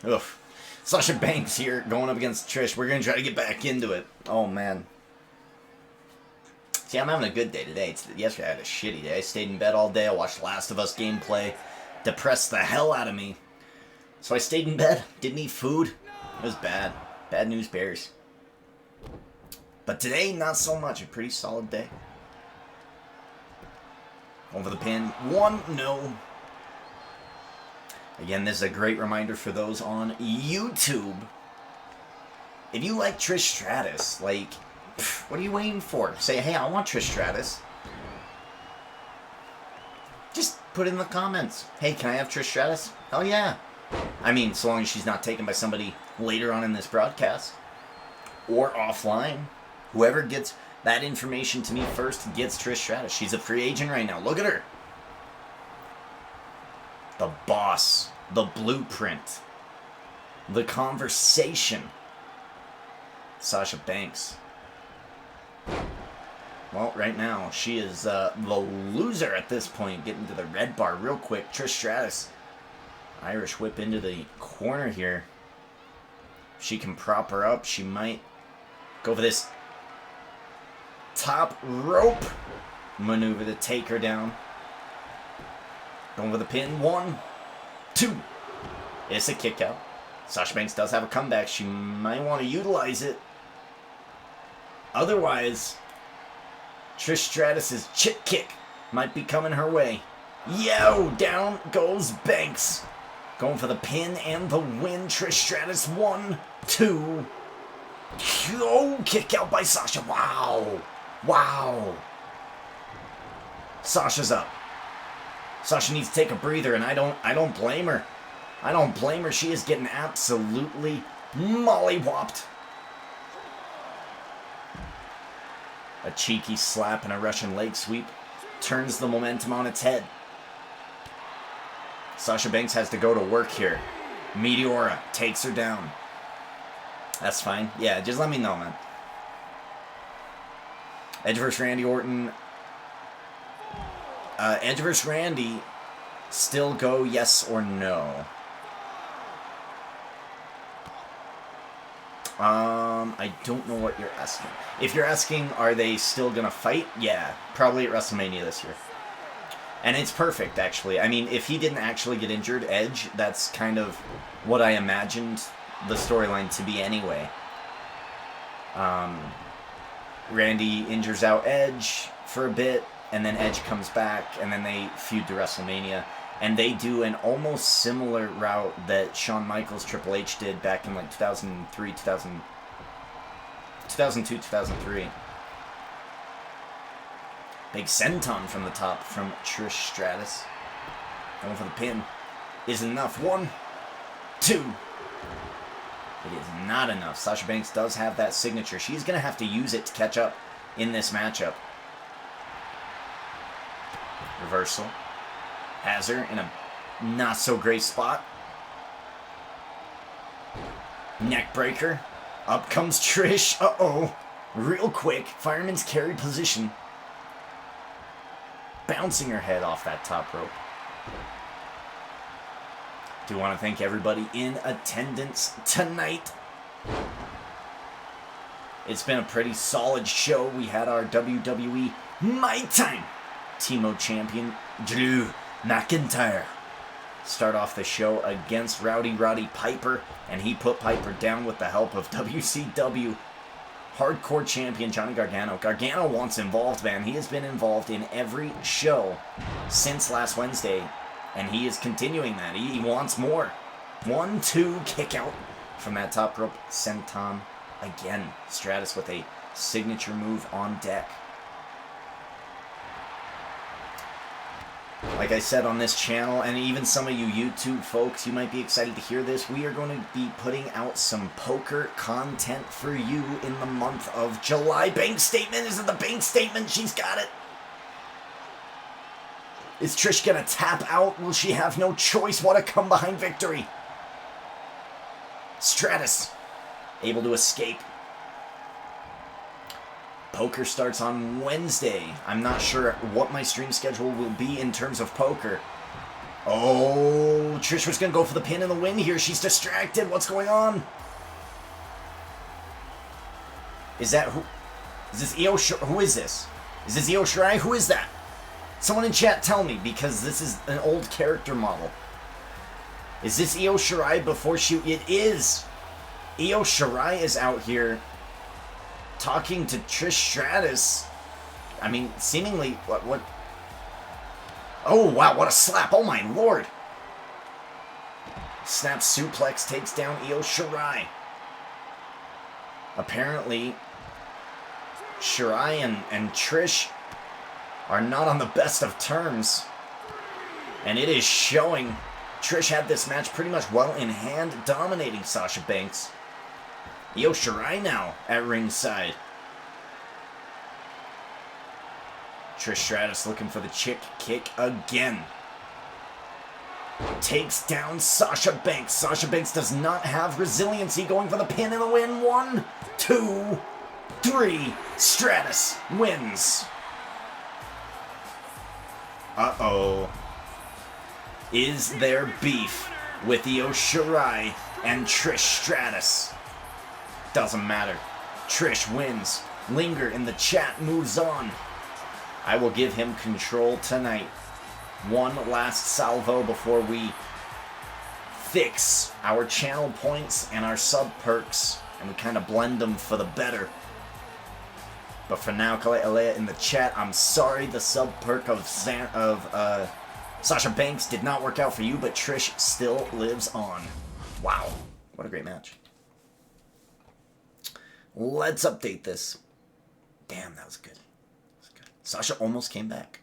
Oof. Sasha Banks here going up against Trish. We're going to try to get back into it. Oh, man. See, I'm having a good day today. Yesterday I had a shitty day. I stayed in bed all day. I watched Last of Us gameplay. Depressed the hell out of me. So I stayed in bed. Didn't eat food. It was bad. Bad news bears. But today, not so much. A pretty solid day. Over the pin. 1-0. Again, this is a great reminder for those on YouTube. If you like Trish Stratus, like, what are you waiting for? Say, hey, I want Trish Stratus. Just put in the comments. Hey, can I have Trish Stratus? Hell yeah. I mean, so long as she's not taken by somebody later on in this broadcast. Or offline. Whoever gets That information to me first gets Trish Stratus. She's a free agent right now. Look at her. The boss. The blueprint. The conversation. Sasha Banks. Well, right now, she is the loser at this point. Getting to the red bar real quick. Trish Stratus. Irish whip into the corner here. If she can prop her up, she might go for this top rope maneuver to take her down. Going for the pin. 1, 2. It's a kick out. Sasha Banks does have a comeback. She might want to utilize it. Otherwise, Trish Stratus' chip kick might be coming her way. Yo, down goes Banks. Going for the pin and the win. Trish Stratus, 1, 2. Oh, kick out by Sasha. Wow. Wow. Sasha's up. Sasha needs to take a breather, and I don't blame her. I don't blame her. She is getting absolutely mollywopped. A cheeky slap and a Russian leg sweep turns the momentum on its head. Sasha Banks has to go to work here. Meteora takes her down. That's fine. Yeah, just let me know, man. Edge vs. Randy Orton. Edge vs. Randy. Still go yes or no? I don't know what you're asking. If you're asking, are they still gonna fight? Yeah, probably at WrestleMania this year. And it's perfect, actually. I mean, if he didn't actually get injured, Edge, that's kind of what I imagined the storyline to be anyway. Randy injures out Edge for a bit, and then Edge comes back, and then they feud to WrestleMania. And they do an almost similar route that Shawn Michaels, Triple H did back in like 2002, 2003. Big senton from the top from Trish Stratus. Going for the pin. Isn't enough. 1, 2. It is not enough. Sasha Banks does have that signature. She's going to have to use it to catch up in this matchup. Reversal. Has her in a not so great spot. Neck breaker. Up comes Trish. Uh-oh. Real quick. Fireman's carry position. Bouncing her head off that top rope. Do want to thank everybody in attendance tonight. It's been a pretty solid show. We had our WWE My Time Team champion, Drew McIntyre, start off the show against Roddy Piper, and he put Piper down with the help of WCW Hardcore Champion Johnny Gargano. Gargano wants involved, man. He has been involved in every show since last Wednesday, and he is continuing that. He wants more. 1, 2, kick out from that top rope senton. Again, Stratus with a signature move on deck. Like I said on this channel, and even some of you YouTube folks, you might be excited to hear this, we are going to be putting out some poker content for you in the month of July. Bank statement! Is it the bank statement? She's got it! Is Trish gonna tap out? Will she have no choice? What a come-behind victory! Stratus, able to escape. Poker starts on Wednesday. I'm not sure what my stream schedule will be in terms of poker. Oh, Trish was going to go for the pin and the win here. She's distracted. What's going on? Is that who? Is this Io Shirai? Who is this? Is this Io Shirai? Who is that? Someone in chat tell me, because this is an old character model. Is this Io Shirai before she... It is! Io Shirai is out here talking to Trish Stratus. I mean, seemingly, what? Oh, wow, what a slap. Oh, my lord. Snap suplex takes down Io Shirai. Apparently, Shirai and Trish are not on the best of terms. And it is showing. Trish had this match pretty much well in hand, dominating Sasha Banks. Io Shirai now at ringside. Trish Stratus looking for the chick kick again. Takes down Sasha Banks. Sasha Banks does not have resiliency, going for the pin and the win. 1, 2, 3. Stratus wins. Uh-oh. Is there beef with Io Shirai and Trish Stratus? Doesn't matter. Trish wins. Linger in the chat moves on. I will give him control tonight. One last salvo before we fix our channel points and our sub perks, and we kind of blend them for the better. But for now, Kalea in the chat, I'm sorry the sub perk of Sasha Banks did not work out for you, but Trish still lives on. Wow, what a great match. Let's update this. Damn, that was good. That was good. Sasha almost came back.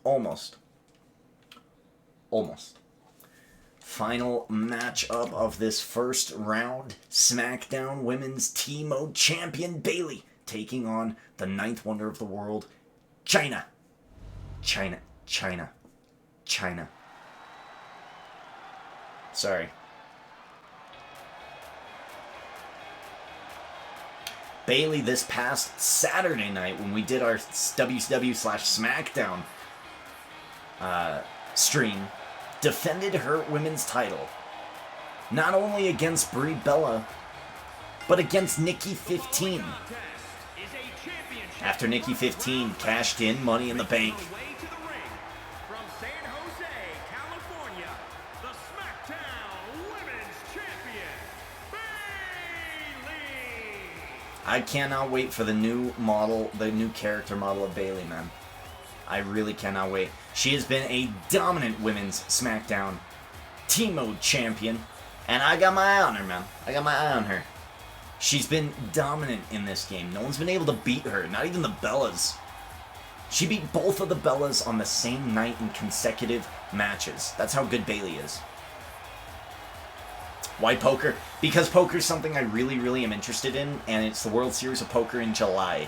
Almost. Almost. Final matchup of this first round. SmackDown Women's T-Mode Champion Bayley taking on the 9th wonder of the world, China. China. Sorry. Bayley this past Saturday night when we did our WCW/SmackDown stream, defended her women's title. Not only against Brie Bella, but against Nikki 15. After Nikki 15 cashed in Money in the Bank. I cannot wait for the new model, the new character model of Bayley, man. I really cannot wait. She has been a dominant women's SmackDown T-Mode champion, and I got my eye on her, man. I got my eye on her. She's been dominant in this game. No one's been able to beat her, not even the Bellas. She beat both of the Bellas on the same night in consecutive matches. That's how good Bayley is. Why poker? Because poker is something I really am interested in, and it's the World Series of Poker in July.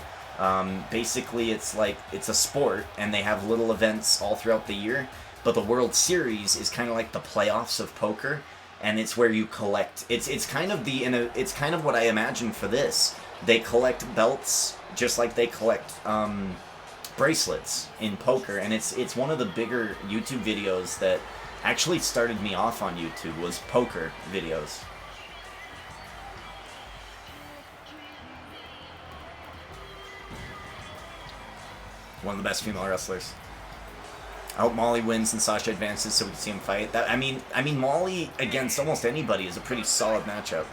Basically, it's a sport, and they have little events all throughout the year, but the World Series is kind of like the playoffs of poker, and it's where you collect. It's kind of what I imagine for this. They collect belts just like they collect bracelets in poker, and it's one of the bigger YouTube videos that actually started me off on YouTube, was poker videos. One of the best female wrestlers. I hope Molly wins and Sasha advances so we can see him fight. I mean Molly against almost anybody is a pretty solid matchup.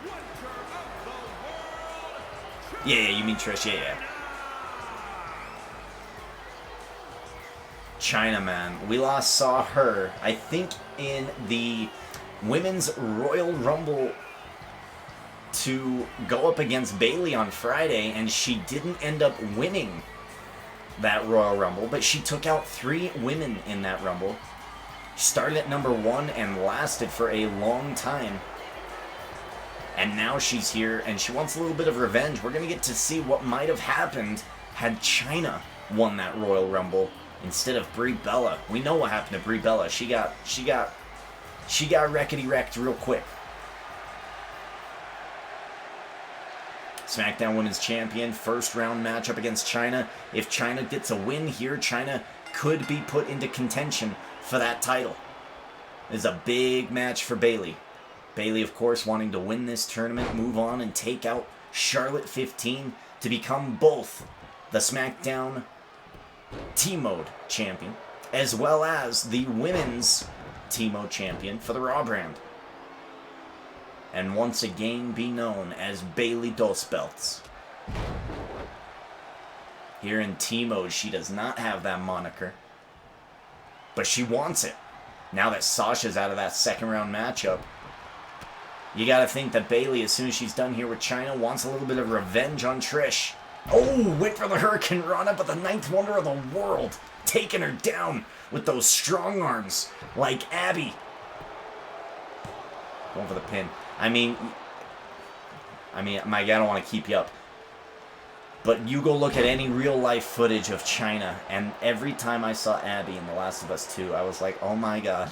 Yeah, you mean Trish, yeah. China, man. We last saw her, I think, in the Women's Royal Rumble to go up against Bayley on Friday, and she didn't end up winning that Royal Rumble, but she took out 3 women in that Rumble. Started at number 1 and lasted for a long time. And now she's here, and she wants a little bit of revenge. We're going to get to see what might have happened had China won that Royal Rumble instead of Brie Bella. We know what happened to Brie Bella. She got wreckety-wrecked real quick. SmackDown Women's Champion, first round matchup against China. If China gets a win here, China could be put into contention for that title. This is a big match for Bayley. Bayley, of course, wanting to win this tournament, move on and take out Charlotte 15 to become both the SmackDown T-Mode champion, as well as the women's T-Mode champion for the Raw brand. And once again be known as Bayley Dos Belts. Here in T-Mode, she does not have that moniker, but she wants it. Now that Sasha's out of that second round matchup, you gotta think that Bayley, as soon as she's done here with China, wants a little bit of revenge on Trish. Oh, wait for the Hurricane Rana, but the 9th wonder of the world taking her down with those strong arms like Abby. Going for the pin. I mean, Mike, I don't want to keep you up. But you go look at any real-life footage of China, and every time I saw Abby in The Last of Us 2, I was like, oh my god,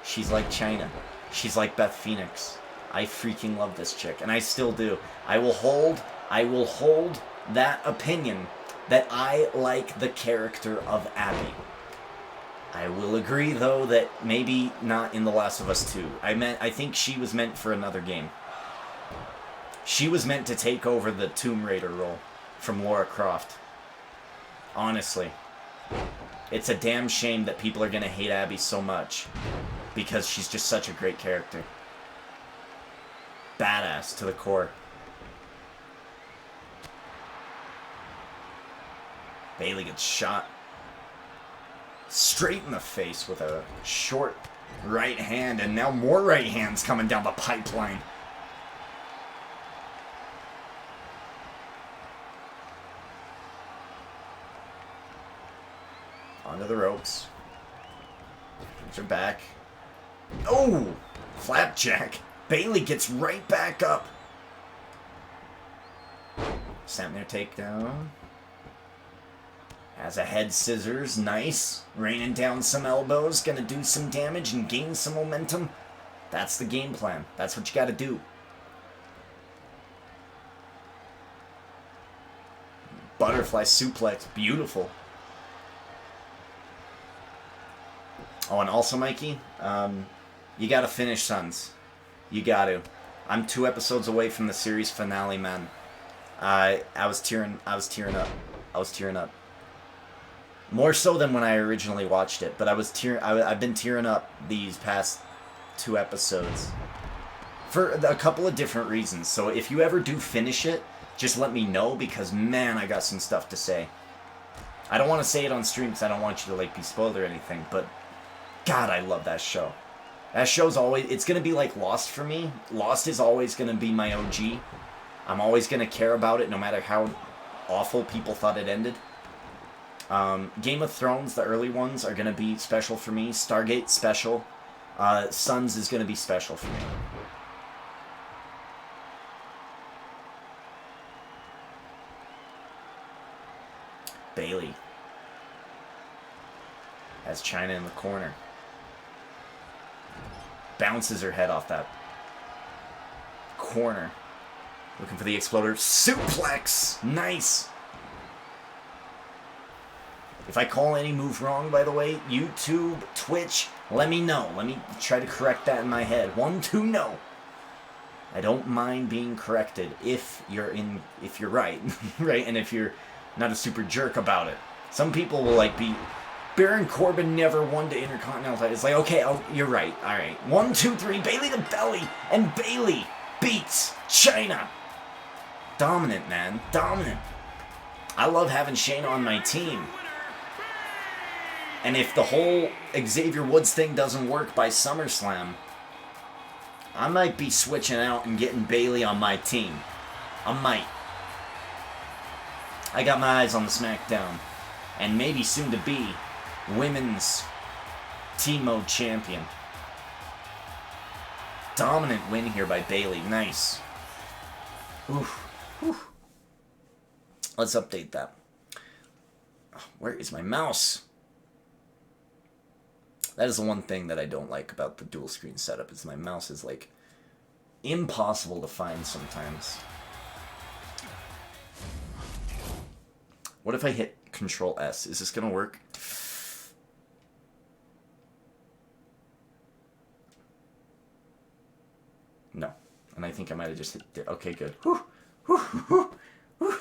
she's like China. She's like Beth Phoenix. I freaking love this chick, and I still do. I will hold that opinion that I like the character of Abby. I will agree, though, that maybe not in The Last of Us 2. I think she was meant for another game. She was meant to take over the Tomb Raider role from Lara Croft. Honestly. It's a damn shame that people are going to hate Abby so much, because she's just such a great character. Badass to the core. Bailey gets shot straight in the face with a short right hand, and now more right hands coming down the pipeline. Onto the ropes. Brings her back. Oh! Flapjack. Bailey gets right back up. Snapmare takedown. Has a head scissors. Nice. Raining down some elbows. Gonna do some damage and gain some momentum. That's the game plan. That's what you gotta do. Butterfly suplex. Beautiful. Oh, and also, Mikey, you gotta finish Sons. You gotta. I'm 2 episodes away from the series finale, man. I was tearing up. More so than when I originally watched it, but I've been tearing up these past 2 episodes for a couple of different reasons. So if you ever do finish it, just let me know, because man, I got some stuff to say. I don't want to say it on stream because I don't want you to be spoiled or anything, but God, I love that show. That show's always, it's going to be like Lost for me. Lost is always going to be my OG. I'm always going to care about it no matter how awful people thought it ended. Game of Thrones, the early ones, are going to be special for me. Stargate, special. Sons is going to be special for me. Bailey has China in the corner. Bounces her head off that corner. Looking for the exploder. Suplex! Nice! If I call any move wrong, by the way, YouTube, Twitch, let me know. Let me try to correct that in my head. 1, 2, no. I don't mind being corrected if you're right, right? And if you're not a super jerk about it. Some people will be, Baron Corbin never won the Intercontinental title. It's like, okay, you're right. All right. 1, 2, 3, Bailey to belly, and Bailey beats China. Dominant, man. Dominant. I love having Shayna on my team. And if the whole Xavier Woods thing doesn't work by SummerSlam, I might be switching out and getting Bailey on my team. I might. I got my eyes on the SmackDown. And maybe soon to be Women's Team Mode Champion. Dominant win here by Bailey. Nice. Oof. Oof. Let's update that. Where is my mouse? That is the one thing that I don't like about the dual screen setup, is my mouse is impossible to find sometimes. What if I hit Control S? Is this gonna work? No. And I think I might have just hit... Okay, good. Whew. Whew. Whew. Whew.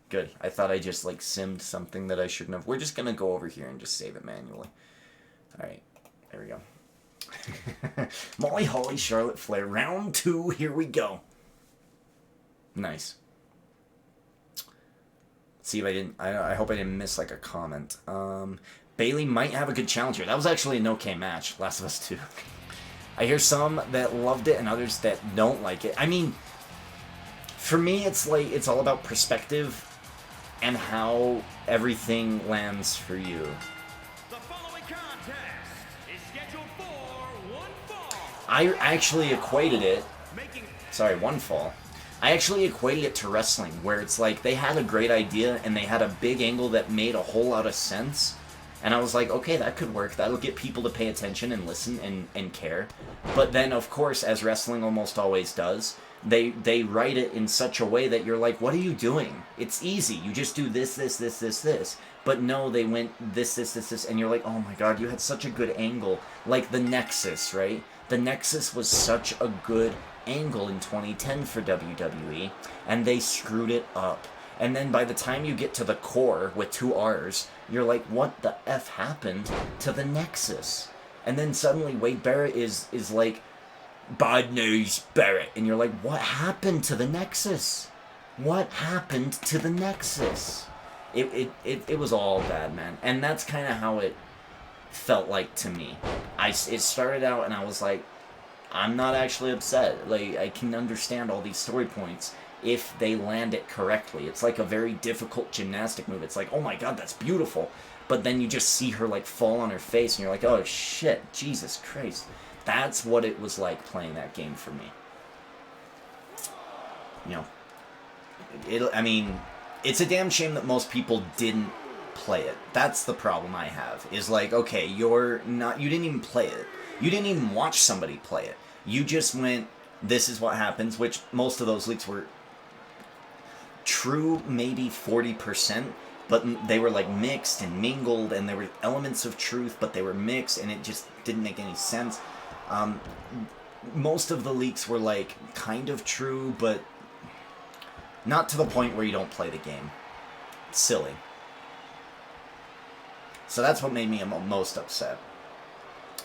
Good. I thought I just simmed something that I shouldn't have. We're just gonna go over here and just save it manually. Alright. There we go. Molly Holly, Charlotte Flair. Round 2. Here we go. Nice. See if I didn't... I hope I didn't miss a comment. Bailey might have a good challenge here. That was actually a no-K match. Last of Us 2. I hear some that loved it and others that don't like it. I mean, for me, it's all about perspective and how everything lands for you. The following contest is scheduled for one fall. I actually equated it... Sorry, one fall. I actually equated it to wrestling, where it's like they had a great idea and they had a big angle that made a whole lot of sense. And I was like, okay, that could work. That'll get people to pay attention and listen and care. But then, of course, as wrestling almost always does, they write it in such a way that you're like, what are you doing? It's easy. You just do this, this, this, this, this. But no, they went this, this, this, this. And you're like, oh my god, you had such a good angle. Like the Nexus, right? The Nexus was such a good angle in 2010 for WWE, and they screwed it up. And then by the time you get to the core with 2 R's, you're like, what the F happened to the Nexus? And then suddenly Wade Barrett is like, bad news, Barrett. And you're like, what happened to the Nexus? What happened to the Nexus? It was all bad, man. And that's kind of how it felt like to me. It started out and I was like, I'm not actually upset. Like, I can understand all these story points if they land it correctly. It's like a very difficult gymnastic move. It's like, oh my god, that's beautiful. But then you just see her, like, fall on her face, and you're like, oh shit, Jesus Christ. That's what it was like playing that game for me. You know, I mean, it's a damn shame that most people didn't play it. That's the problem I have. Is like, okay, you didn't even play it. You didn't even watch somebody play it. You just went, this is what happens, which most of those leaks were true, maybe 40%, but they were like mixed and mingled, and there were elements of truth, but they were mixed, and it just didn't make any sense. Most of the leaks were like kind of true, but not to the point where you don't play the game. It's silly. So that's what made me most upset,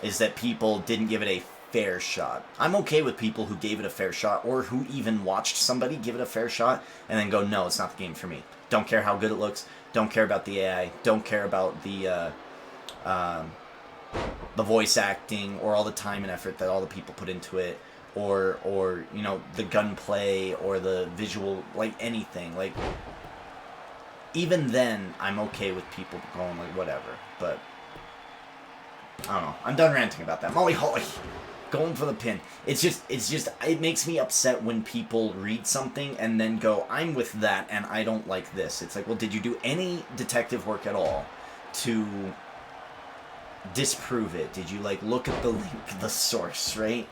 is that people didn't give it a fair shot. I'm okay with people who gave it a fair shot, or who even watched somebody give it a fair shot and then go, no, it's not the game for me. Don't care how good it looks. Don't care about the AI. Don't care about the voice acting, or all the time and effort that all the people put into it, or you know, the gunplay, or the visual, like anything. Like, even then, I'm okay with people going like, whatever. But I don't know. I'm done ranting about that. Molly Holly going for the pin. It's just, it makes me upset when people read something and then go, I'm with that and I don't like this. It's like, well, did you do any detective work at all to disprove it? Did you, like, look at the link, the source, right?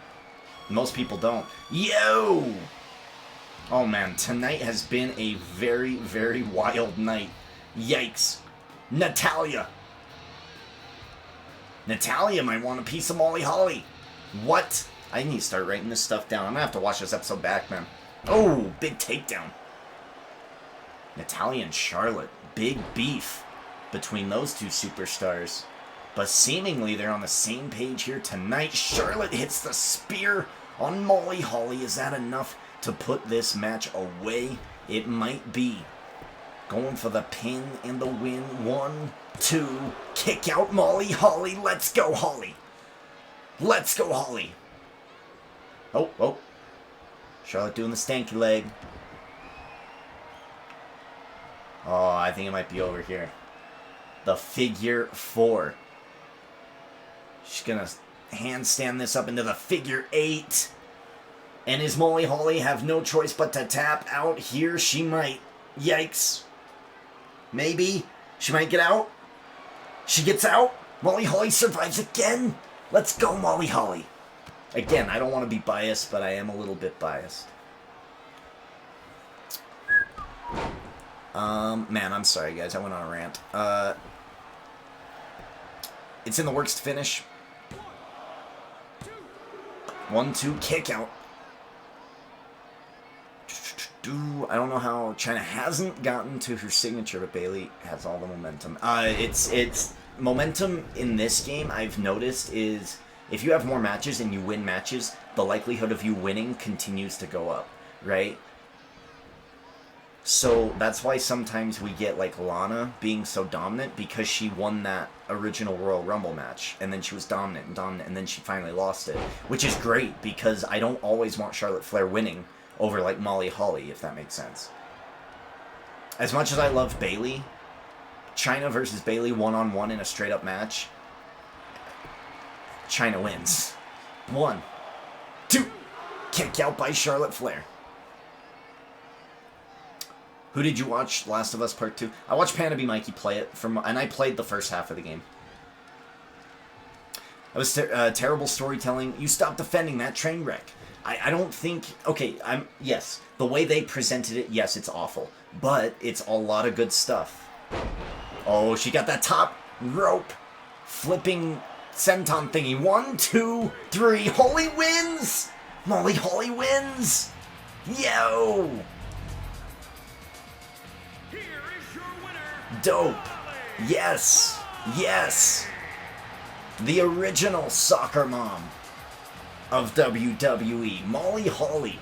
Most people don't. Yo! Oh man, tonight has been a very, very wild night. Yikes. Natalya might want a piece of Molly Holly. What? I need to start writing this stuff down. I'm gonna have to watch this episode back, man. Oh, big takedown. Natalya and Charlotte. Big beef between those two superstars. But seemingly they're on the same page here tonight. Charlotte hits the spear on Molly Holly. Is that enough to put this match away? It might be. Going for the pin and the win. 1, 2, kick out Molly Holly. Let's go, Holly. Let's go, Holly. Oh. Charlotte doing the stanky leg. Oh, I think it might be over here. The figure 4. She's gonna handstand this up into the figure 8. And is Molly Holly have no choice but to tap out here? She might. Yikes. Maybe. She might get out. She gets out. Molly Holly survives again. Let's go, Molly Holly. Again, I don't want to be biased, but I am a little bit biased. Man, I'm sorry, guys. I went on a rant. It's in the works to finish. 1, 2, kick out. I don't know how China hasn't gotten to her signature, but Bayley has all the momentum. It's momentum in this game, I've noticed, is if you have more matches and you win matches, the likelihood of you winning continues to go up, right? So that's why sometimes we get like Lana being so dominant, because she won that original Royal Rumble match, and then she was dominant, and then she finally lost it, which is great, because I don't always want Charlotte Flair winning over like Molly Holly, if that makes sense. As much as I love Bayley, China versus Bayley one-on-one in a straight-up match, China wins. 1, 2, kick out by Charlotte Flair. Who did you watch Last of Us Part 2? I watched Panabe Mikey play it, and I played the first half of the game. It was terrible storytelling. You stop defending that train wreck. I don't think... Okay, yes, the way they presented it, yes, it's awful. But it's a lot of good stuff. Oh, she got that top rope flipping senton thingy. 1, 2, 3. Holly wins! Molly Holly wins! Yo! Here is your winner. Dope. Yes. Yes. The original soccer mom of WWE, Molly Holly.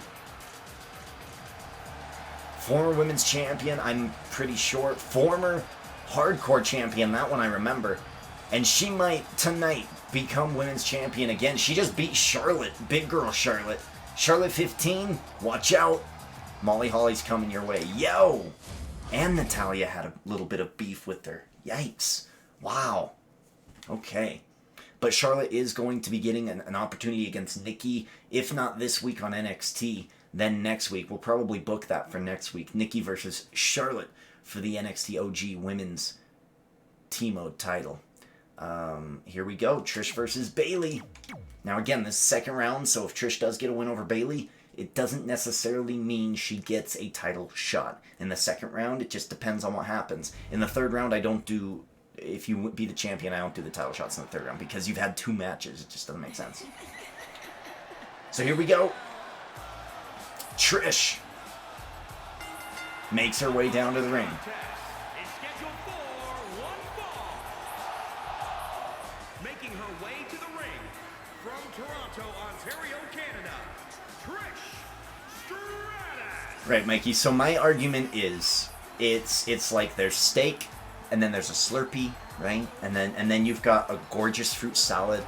Former women's champion, I'm pretty sure. Former hardcore champion, that one I remember. And she might, tonight, become women's champion again. She just beat Charlotte, big girl Charlotte. Charlotte 15, watch out. Molly Holly's coming your way. Yo! And Natalya had a little bit of beef with her. Yikes. Wow. Okay. But Charlotte is going to be getting an opportunity against Nikki, if not this week on NXT, then next week. We'll probably book that for next week. Nikki versus Charlotte for the NXT OG Women's T-Mode title. Here we go. Trish versus Bayley. Now again, this is second round, so if Trish does get a win over Bayley, it doesn't necessarily mean she gets a title shot. In the second round, it just depends on what happens. In the third round, I don't do... If you be the champion, I don't do the title shots in the third round because you've had 2 matches. It just doesn't make sense. So here we go. Trish makes her way down to the ring. Is scheduled for 1 fall. Making her way to the ring from Toronto, Ontario, Canada, Trish Stratus. Right, Mikey. So my argument is, it's like there's steak, and then there's a Slurpee, right? And then you've got a gorgeous fruit salad,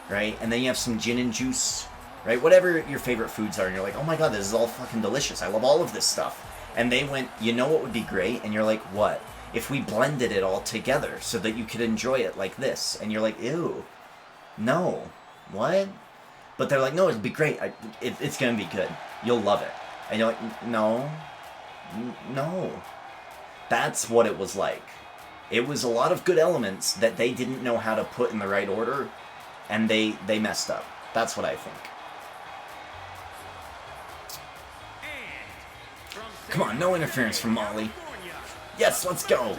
right? And then you have some gin and juice, right? Whatever your favorite foods are, and you're like, oh my god, this is all fucking delicious. I love all of this stuff. And they went, you know what would be great? And you're like, what? If we blended it all together so that you could enjoy it like this. And you're like, ew. No. What? But they're like, no, it'd be great. It's gonna be good. You'll love it. And you're like, no. No. That's what it was like. It was a lot of good elements that they didn't know how to put in the right order, and they messed up. That's what I think. Come on, no interference from Molly. Yes, let's go.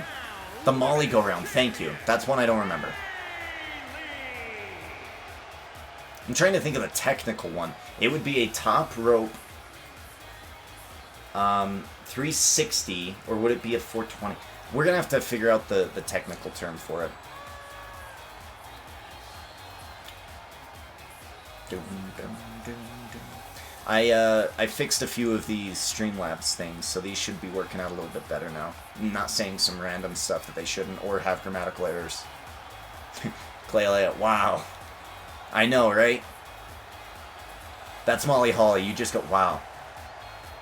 The Molly go-round, thank you. That's one I don't remember. I'm trying to think of the technical one. It would be a top rope 360, or would it be a 420? We're going to have to figure out the technical term for it. I fixed a few of these Streamlabs things, so these should be working out a little bit better now. I'm not saying some random stuff that they shouldn't, or have grammatical errors. Clay, wow. I know, right? That's Molly Holly. You just go, wow.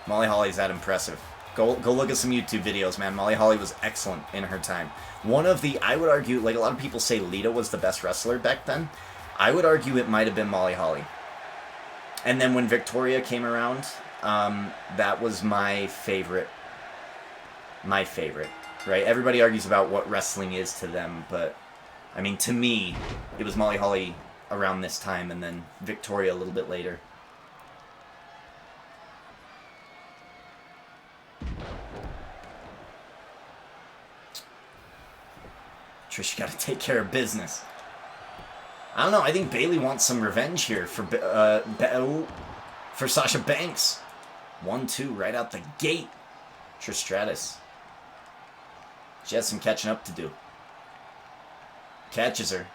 Molly Holly's that impressive. Go look at some YouTube videos, man. Molly Holly was excellent in her time. I would argue, like a lot of people say Lita was the best wrestler back then. I would argue it might have been Molly Holly. And then when Victoria came around, that was my favorite. My favorite, right? Everybody argues about what wrestling is to them, but, I mean, to me, it was Molly Holly around this time, and then Victoria a little bit later. Trish, you gotta take care of business. I don't know. I think Bayley wants some revenge here for Sasha Banks. 1-2 right out the gate. Trish Stratus. She has some catching up to do. Catches her.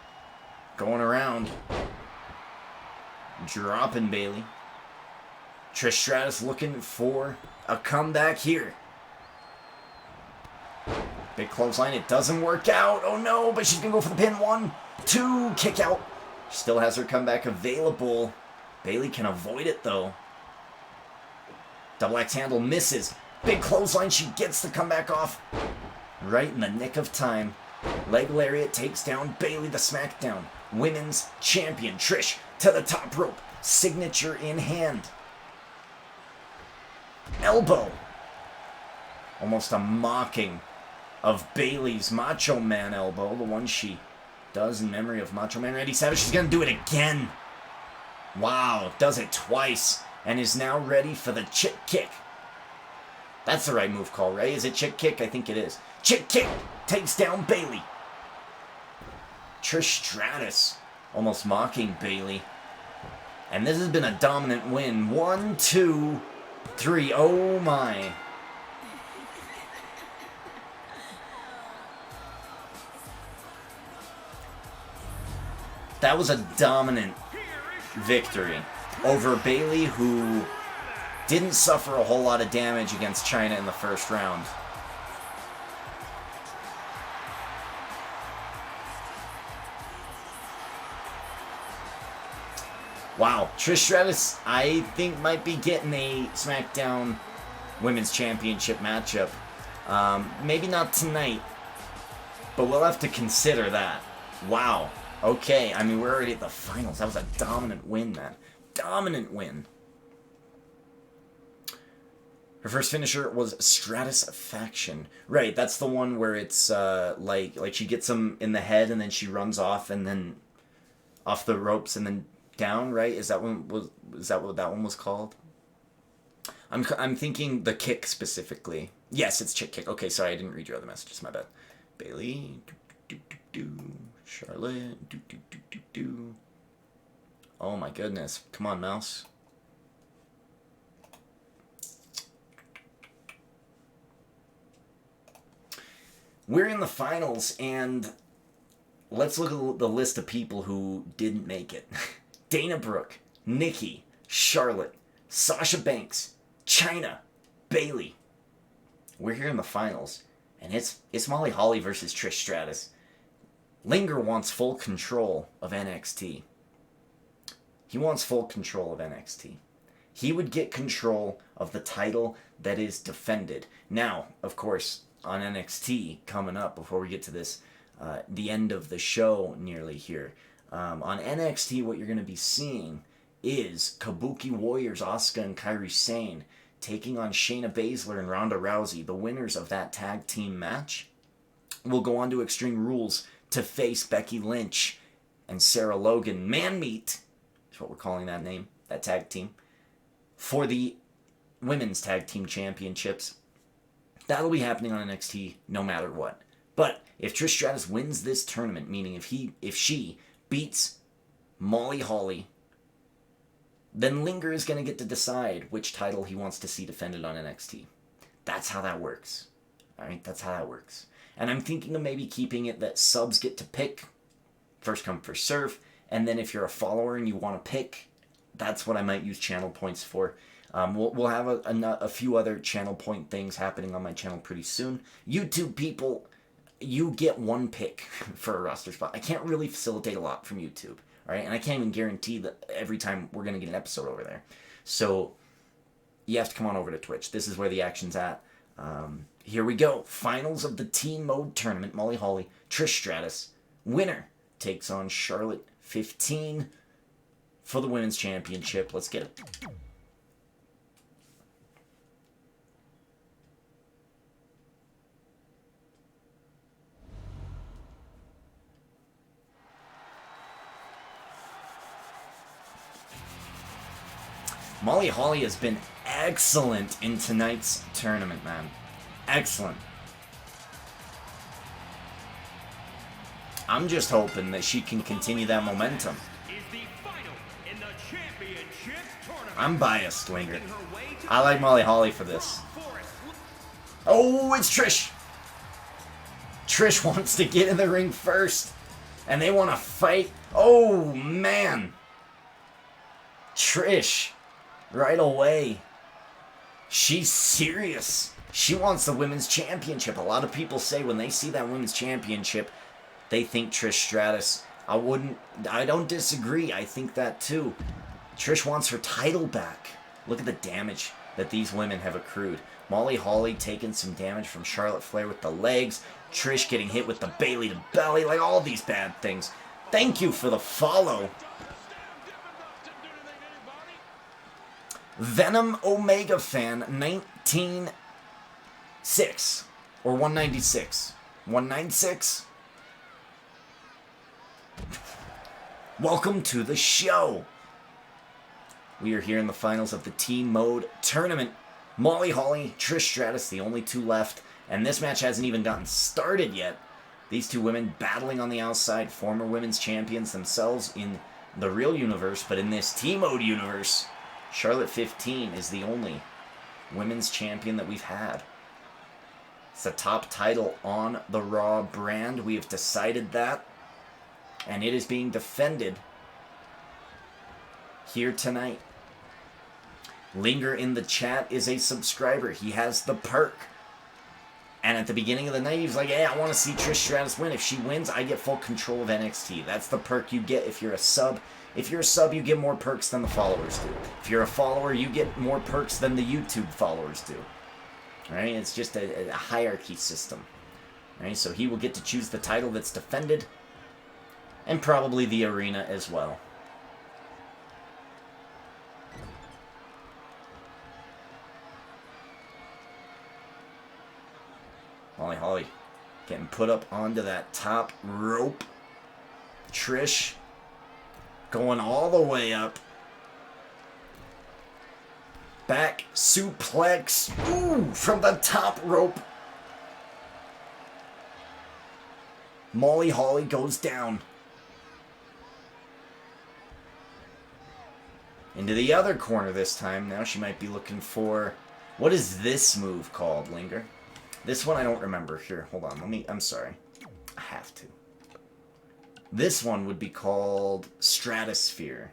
Going around. Dropping Bayley. Trish Stratus looking for a comeback here. Big clothesline. It doesn't work out. Oh no, but she's going to go for the pin. 1, 2, kick out. Still has her comeback available. Bayley can avoid it though. Double axe handle misses. Big clothesline. She gets the comeback off. Right in the nick of time. Leg lariat takes down Bayley, the SmackDown Women's Champion. Trish to the top rope. Signature in hand. Elbow. Almost a mocking of Bayley's Macho Man elbow, the one she does in memory of Macho Man Randy Savage. She's going to do it again. Wow, does it twice, and is now ready for the chick kick. That's the right move call, right? Is it chick kick? I think it is. Chick kick takes down Bayley. Trish Stratus almost mocking Bayley. And this has been a dominant win. 1, 2, 3. Oh my. That was a dominant victory over Bayley, who didn't suffer a whole lot of damage against China in the first round. Wow, Trish Stratus, I think, might be getting a SmackDown Women's Championship matchup. Maybe not tonight, but we'll have to consider that. Wow. Okay, I mean, we're already at the finals. That was a dominant win, man. Dominant win. Her first finisher was Stratusfaction. Right, that's the one where it's like she gets him in the head and then she runs off and then off the ropes and then down, right? Is that what that one was called? I'm thinking the kick specifically. Yes, it's chick kick. Okay, sorry, I didn't read your other messages. My bad. Bayley, Charlotte, Oh my goodness! Come on, mouse. We're in the finals, and let's look at the list of people who didn't make it. Dana Brooke, Nikki, Charlotte, Sasha Banks, Chyna, Bayley. We're here in the finals, and it's Molly Holly versus Trish Stratus. Linger wants full control of NXT. He wants full control of NXT. He would get control of the title that is defended. Now, of course, on NXT coming up, before we get to this, the end of the show nearly here. On NXT, what you're going to be seeing is Kabuki Warriors, Asuka and Kairi Sane, taking on Shayna Baszler and Ronda Rousey. The winners of that tag team match will go on to Extreme Rules to face Becky Lynch and Sarah Logan. Man Meat is what we're calling that name, that tag team, for the Women's Tag Team Championships. That'll be happening on NXT no matter what. But if Trish Stratus wins this tournament, meaning if she beats Molly Holly, then Linger is going to get to decide which title he wants to see defended on NXT. That's how that works. Alright, that's how that works. And I'm thinking of maybe keeping it that subs get to pick, first come, first serve, and then if you're a follower and you want to pick, that's what I might use channel points for. We'll have a few other channel point things happening on my channel pretty soon. YouTube people, you get one pick for a roster spot. I can't really facilitate a lot from YouTube, right? And I can't even guarantee that every time we're going to get an episode over there. So you have to come on over to Twitch. This is where the action's at. Here we go. Finals of the Team Mode Tournament. Molly Holly, Trish Stratus. Winner takes on Charlotte 15 for the Women's Championship. Let's get it. Molly Holly has been excellent in tonight's tournament, man. Excellent. I'm just hoping that she can continue that momentum. I'm biased, Linger. I like Molly Holly for this. Oh, it's Trish. Trish wants to get in the ring first. And they want to fight. Oh, man. Trish. Right away. She's serious. She wants the Women's Championship. A lot of people say when they see that Women's Championship, they think Trish Stratus. I don't disagree. I think that too. Trish wants her title back. Look at the damage that these women have accrued. Molly Holly taking some damage from Charlotte Flair with the legs. Trish getting hit with the Bayley to belly. Like all these bad things. Thank you for the follow. Venom Omega Fan 19 196 or 196. 196. Welcome to the show. We are here in the finals of the Team Mode Tournament. Molly Holly, Trish Stratus, the only two left. And this match hasn't even gotten started yet. These two women battling on the outside, former women's champions themselves in the real universe. But in this Team Mode universe, Charlotte 15 is the only women's champion that we've had. It's the top title on the Raw brand. We have decided that. And it is being defended here tonight. Linger in the chat is a subscriber. He has the perk. And at the beginning of the night, he was like, hey, I want to see Trish Stratus win. If she wins, I get full control of NXT. That's the perk you get if you're a sub. If you're a sub, you get more perks than the followers do. If you're a follower, you get more perks than the YouTube followers do. Right? It's just a hierarchy system. Right? So he will get to choose the title that's defended. And probably the arena as well. Molly Holly getting put up onto that top rope. Trish going all the way up. Back suplex. Ooh, from the top rope. Molly Holly goes down. Into the other corner this time. Now she might be looking for... What is this move called, Linger? This one I don't remember. Here, hold on. I'm sorry. I have to. This one would be called Stratosphere.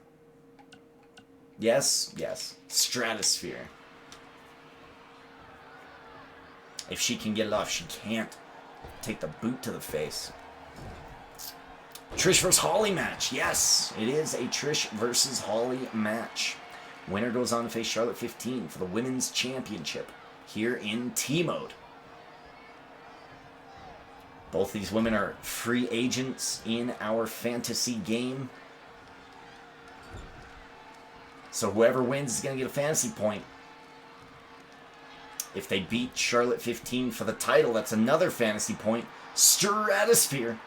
Yes, yes. Stratosphere. If she can get it off, she can't. Take the boot to the face. Trish versus Holly match. Yes, it is a Trish versus Holly match. Winner goes on to face Charlotte 15 for the Women's Championship here in T-Mode. Both these women are free agents in our fantasy game. So whoever wins is going to get a fantasy point. If they beat Charlotte 15 for the title, that's another fantasy point. Stratosphere.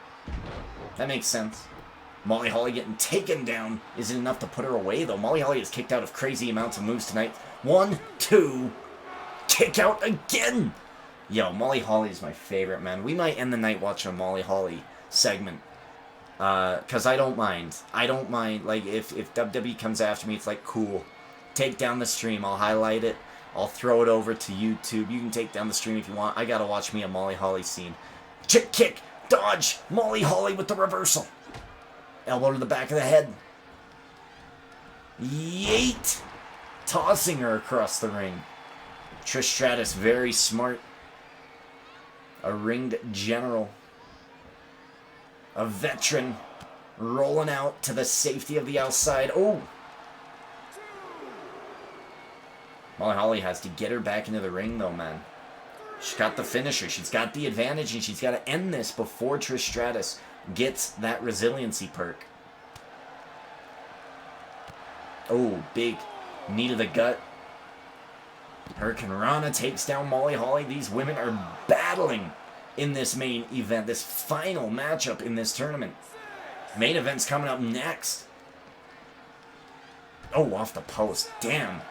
That makes sense. Molly Holly getting taken down isn't enough to put her away, though. Molly Holly is kicked out of crazy amounts of moves tonight. 1, 2, kick out again. Yo, Molly Holly is my favorite, man. We might end the night watching a Molly Holly segment. Because I don't mind. I don't mind. Like, if WWE comes after me, it's like, cool. Take down the stream. I'll highlight it. I'll throw it over to YouTube. You can take down the stream if you want. I gotta watch me a Molly Holly scene. Chick kick. Dodge! Molly Holly with the reversal. Elbow to the back of the head. Yeet! Tossing her across the ring. Trish Stratus, very smart. A ringed general. A veteran. Rolling out to the safety of the outside. Oh! Molly Holly has to get her back into the ring, though, man. She's got the finisher. She's got the advantage, and she's got to end this before Trish Stratus gets that resiliency perk. Oh, big knee to the gut. Hurricane Rana takes down Molly Holly. These women are battling in this main event, this final matchup in this tournament. Main event's coming up next. Oh, off the post. Damn.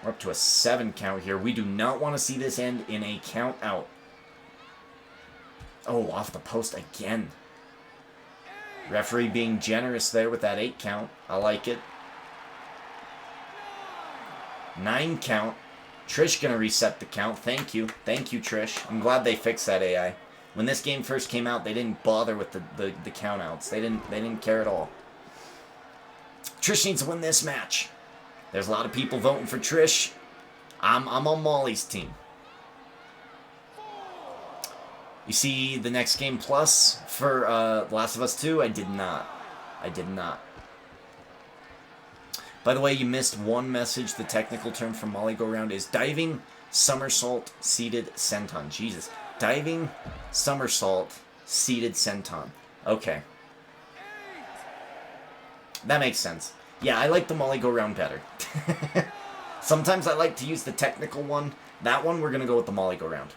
We're up to a 7 count here. We do not want to see this end in a count out. Oh, off the post again. Referee being generous there with that 8 count. I like it. 9 count. Trish gonna reset the count. Thank you. Thank you, Trish. I'm glad they fixed that AI. When this game first came out, they didn't bother with the count outs. They didn't care at all. Trish needs to win this match. There's a lot of people voting for Trish. I'm on Molly's team. You see the next game plus for Last of Us 2? I did not. I did not. By the way, you missed one message. The technical term for Molly Go Round is diving somersault seated senton. Jesus. Diving somersault seated senton. Okay. That makes sense. Yeah, I like the Molly Go Round better. Sometimes I like to use the technical one, That one, we're going to go with the Molly go round.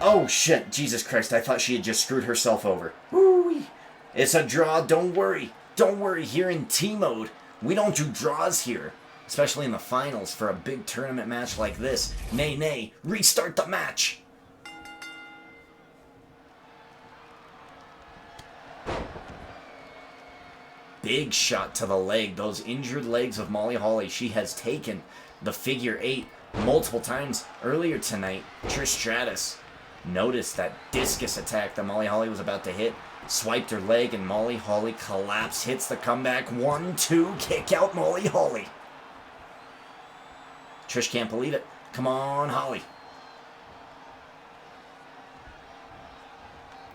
Oh, shit. Jesus Christ. I thought she had just screwed herself over. Woo-wee. It's a draw. Don't worry. Don't worry. Here in T-mode, we don't do draws here. Especially in the finals for a big tournament match like this. Nay, nay. Restart the match. Big shot to the leg. Those injured legs of Molly Holly. She has taken the figure 8 multiple times earlier tonight. Trish Stratus noticed that discus attack that Molly Holly was about to hit. Swiped her leg and Molly Holly collapsed. Hits the comeback. 1, 2. Kick out Molly Holly. Trish can't believe it. Come on, Holly.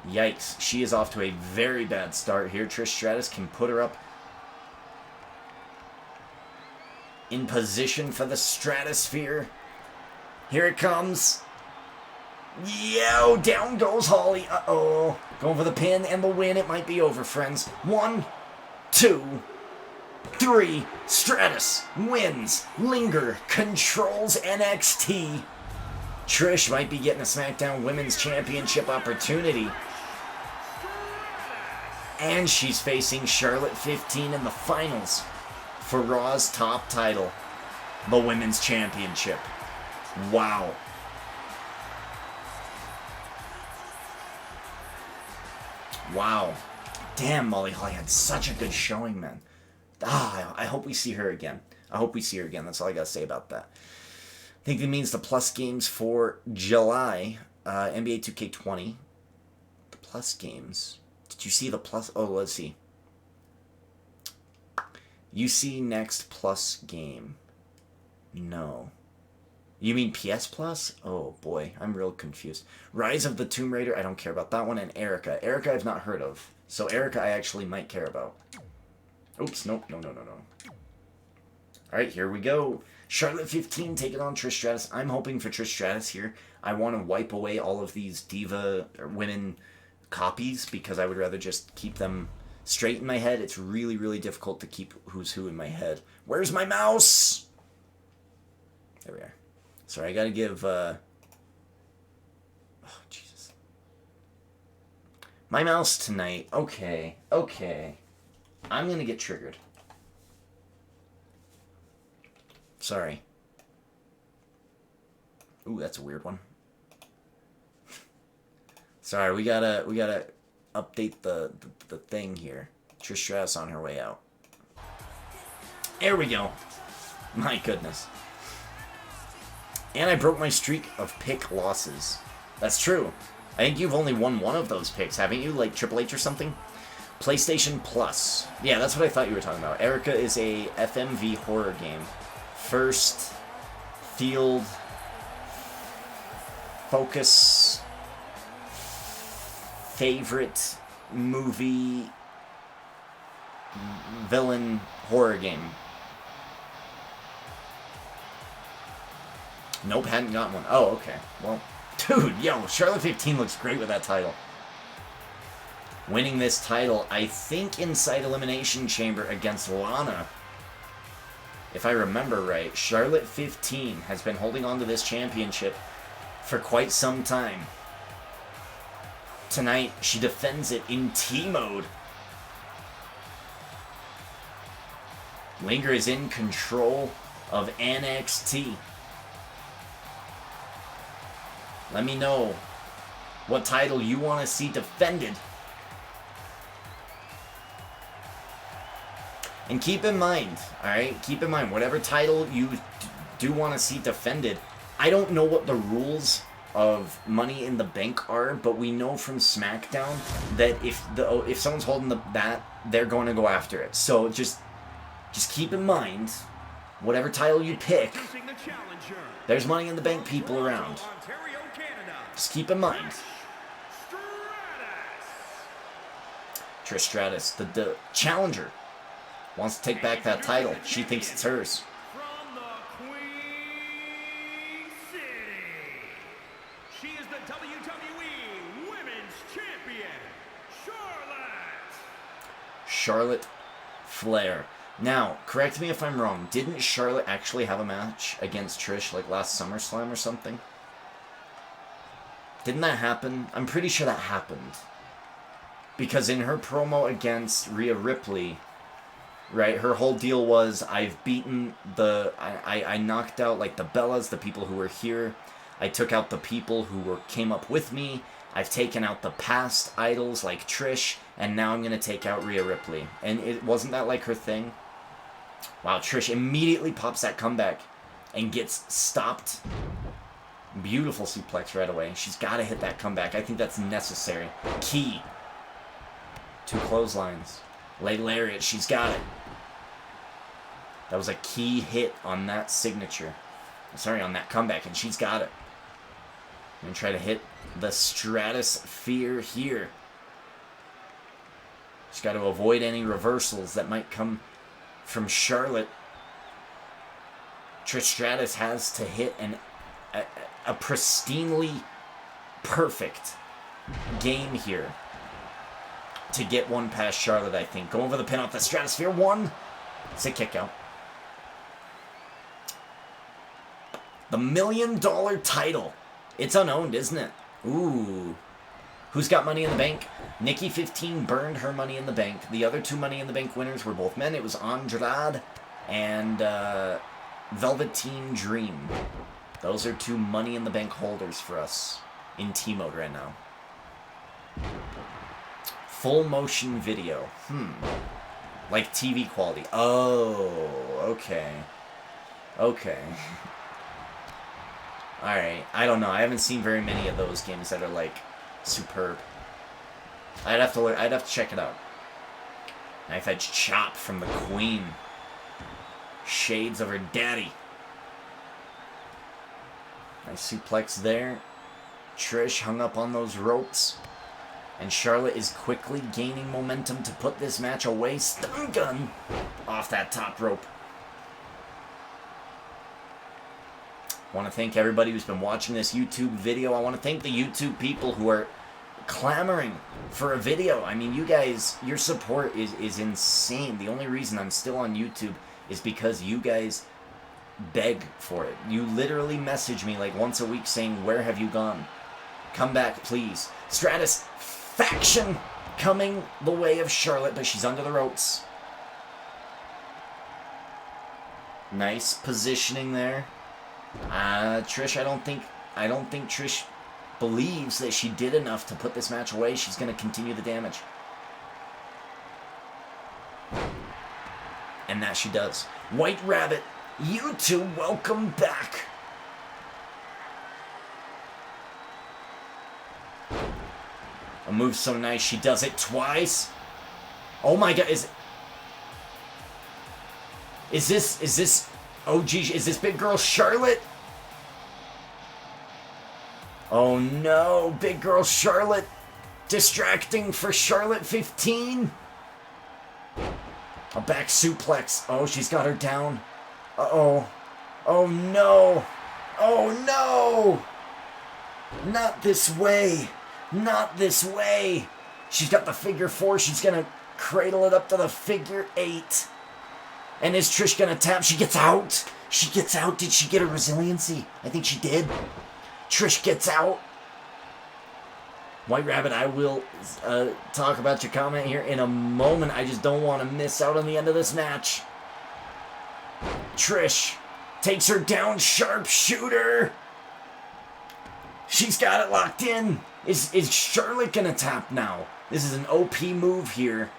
Yikes. She is off to a very bad start here. Trish Stratus can put her up in position for the Stratosphere. Here it comes. Yo, down goes Holly. Uh-oh. Going for the pin and the win. It might be over, friends. 1, 2, 3. Stratus wins. Linger controls NXT. Trish might be getting a SmackDown Women's Championship opportunity. And she's facing Charlotte 15 in the finals for Raw's top title, the Women's Championship. Wow. Wow. Damn, Molly Holly had such a good showing, man. I hope we see her again. I hope we see her again. That's all I gotta say about that. I think it means the plus games for July, NBA 2K20. The plus games. Did you see the plus? Oh, let's see. You see next plus game. No. You mean PS Plus? Oh boy, I'm real confused. Rise of the Tomb Raider, I don't care about that one. And Erica. Erica I've not heard of. So Erica I actually might care about. Oops, nope, no. Alright, here we go. Charlotte 15 taking on Trish Stratus. I'm hoping for Trish Stratus here. I want to wipe away all of these diva women copies because I would rather just keep them straight in my head. It's really, really difficult to keep who's who in my head. Where's my mouse? There we are. Sorry, I gotta give, oh, Jesus. My mouse tonight. Okay. I'm gonna get triggered. Sorry. Ooh, that's a weird one. Sorry, we gotta update the thing here. Trish Stratus on her way out. There we go. My goodness. And I broke my streak of pick losses. That's true. I think you've only won one of those picks, haven't you? Like Triple H or something? PlayStation Plus. Yeah, that's what I thought you were talking about. Erica is a FMV horror game. First field focus favorite movie villain horror game. Nope, hadn't gotten one. Oh, okay. Well, dude, yo, Charlotte 15 looks great with that title. Winning this title, I think, inside Elimination Chamber against Lana. If I remember right, Charlotte 15 has been holding on to this championship for quite some time. Tonight, she defends it in T-mode. Linger is in control of NXT. Let me know what title you want to see defended. And keep in mind, alright? Keep in mind, whatever title you do want to see defended, I don't know what the rules of Money in the Bank are, but we know from SmackDown that if someone's holding that, they're going to go after it. So just keep in mind, whatever title you pick, there's Money in the Bank people around. Just keep in mind. Trish Stratus, the challenger, wants to take back that title. She thinks it's hers. From the Queen City, she is the WWE Women's Champion, Charlotte Charlotte Flair. Now, correct me if I'm wrong. Didn't Charlotte actually have a match against Trish like last SummerSlam or something? Didn't that happen? I'm pretty sure that happened. Because in her promo against Rhea Ripley, right, her whole deal was, I've beaten I knocked out, like, the Bellas, the people who were here. I took out the people who came up with me. I've taken out the past idols like Trish, and now I'm going to take out Rhea Ripley. And it wasn't that, like, her thing? Wow, Trish immediately pops that comeback and gets stopped. Beautiful suplex right away. She's got to hit that comeback. I think that's necessary. Key. 2 clotheslines. Leg lariat. She's got it. That was a key hit on that signature. Sorry, on that comeback, and she's got it. I'm going to try to hit the Stratosphere here. She's got to avoid any reversals that might come from Charlotte. Trish Stratus has to hit a pristinely perfect game here to get one past Charlotte, I think. Go over the pin off the Stratosphere. 1. It's a kick out. The $1 million title. It's unowned, isn't it? Ooh. Who's got Money in the Bank? Nikki 15 burned her Money in the Bank. The other 2 Money in the Bank winners were both men. It was Andrade and Velveteen Dream. Those are 2 Money in the Bank holders for us in T-Mode right now. Full motion video. Like TV quality. Oh, okay. Okay. Alright, I don't know. I haven't seen very many of those games that are, like, superb. I'd have to check it out. Knife edge chop from the Queen. Shades of her daddy. Nice suplex there. Trish hung up on those ropes. And Charlotte is quickly gaining momentum to put this match away. Stun gun off that top rope. I want to thank everybody who's been watching this YouTube video. I want to thank the YouTube people who are clamoring for a video. I mean, you guys, your support is insane. The only reason I'm still on YouTube is because you guys beg for it. You literally message me like once a week saying, where have you gone? Come back, please. Stratus faction coming the way of Charlotte, but she's under the ropes. Nice positioning there. Trish, I don't think Trish believes that she did enough to put this match away. She's going to continue the damage. And that she does. White Rabbit, you two, welcome back. A move so nice, she does it twice. Oh my god, is this oh geez, is this big girl Charlotte? Oh no, big girl Charlotte distracting for Charlotte 15. A back suplex. Oh, she's got her down. Uh-oh. Oh no. Oh no. Not this way. Not this way. She's got the figure 4. She's gonna cradle it up to the figure 8. And is Trish gonna tap? She gets out. She gets out. Did she get her resiliency? I think she did. Trish gets out. White Rabbit, I will talk about your comment here in a moment. I just don't want to miss out on the end of this match. Trish takes her down. Sharpshooter. She's got it locked in. Is Charlotte gonna tap now? This is an OP move here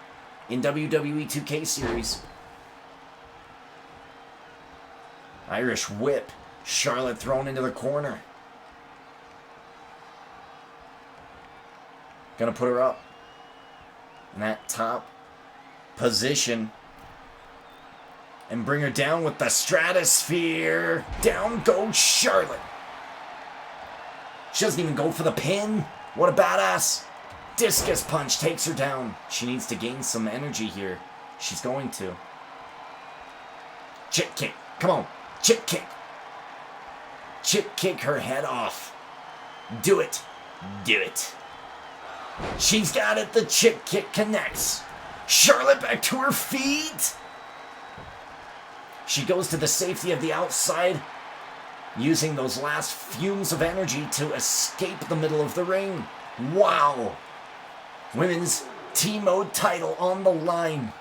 in WWE 2K series. Irish whip. Charlotte thrown into the corner. Gonna put her up in that top position and bring her down with the Stratosphere. Down goes Charlotte. She doesn't even go for the pin. What a badass. Discus punch takes her down. She needs to gain some energy here. She's going to. Chip kick. Come on. Chip kick. Chip kick her head off. Do it. Do it. She's got it. The chip kick connects. Charlotte back to her feet. She goes to the safety of the outside, using those last fumes of energy to escape the middle of the ring. Wow! Women's Team Mode title on the line.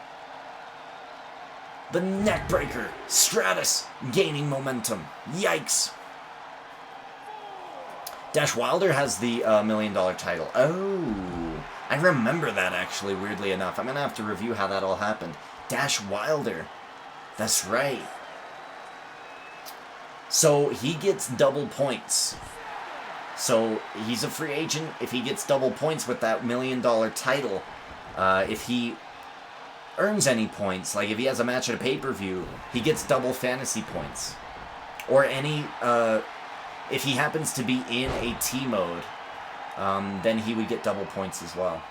The neckbreaker, Stratus, gaining momentum. Yikes. Dash Wilder has the $1 million title. Oh, I remember that actually, weirdly enough. I'm going to have to review how that all happened. Dash Wilder. That's right. So he gets double points. So he's a free agent. If he gets double points with that $1 million title, if he earns any points, like if he has a match at a pay-per-view, he gets double fantasy points. Or any, if he happens to be in a T mode, then he would get double points as well.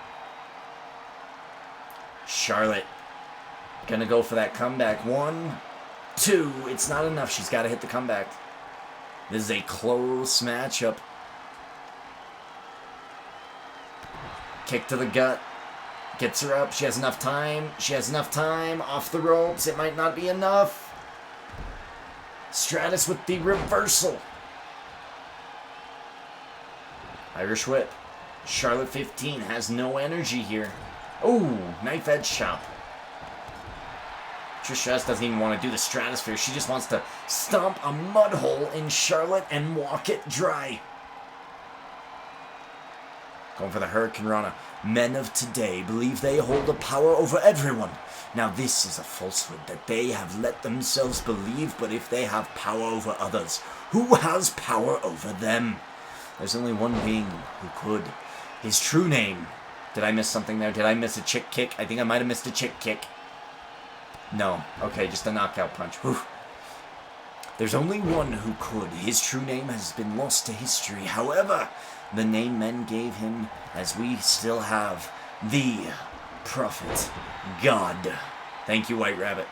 Charlotte, gonna go for that comeback. 1, 2, it's not enough. She's got to hit the comeback. This is a close matchup. Kick to the gut. Gets her up. She has enough time. She has enough time. Off the ropes. It might not be enough. Stratus with the reversal. Irish whip. Charlotte 15 has no energy here. Oh, knife edge chop. Trish Stratus doesn't even want to do the stratosphere. She just wants to stomp a mud hole in Charlotte and walk it dry. Going for the Hurricane Rana. Men of today believe they hold the power over everyone. Now this is a falsehood that they have let themselves believe, but if they have power over others, who has power over them? There's only one being who could. His true name. Did I miss something there? Did I miss a chick kick? I think I might have missed a chick kick. No. Okay, just a knockout punch. Whew. There's only one who could. His true name has been lost to history. However, the name men gave him, as we still have, the Prophet God. Thank you, White Rabbit.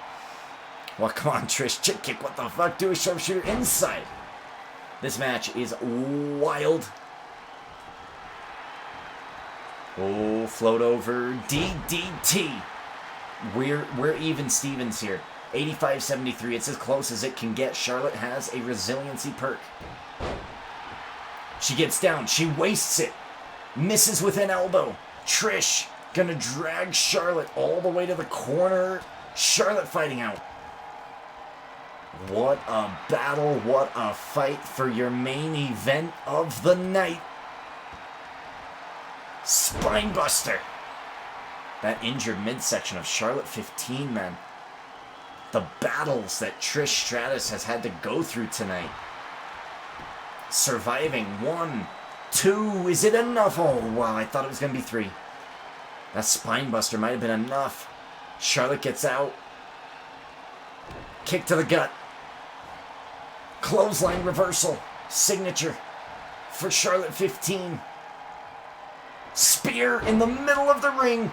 Well, come on, Trish. Chick kick. What the fuck? Do a sharpshooter inside. This match is wild. Oh, float over. DDT. We're even Stevens here. 85-73. It's as close as it can get. Charlotte has a resiliency perk. She gets down. She wastes it. Misses with an elbow. Trish gonna drag Charlotte all the way to the corner. Charlotte fighting out. What a battle. What a fight for your main event of the night. Spinebuster. That injured midsection of Charlotte 15, man. The battles that Trish Stratus has had to go through tonight. Surviving. 1, 2. Is it enough? Oh, wow. I thought it was going to be 3. That spinebuster might have been enough. Charlotte gets out. Kick to the gut. Clothesline reversal. Signature for Charlotte 15. Spear in the middle of the ring.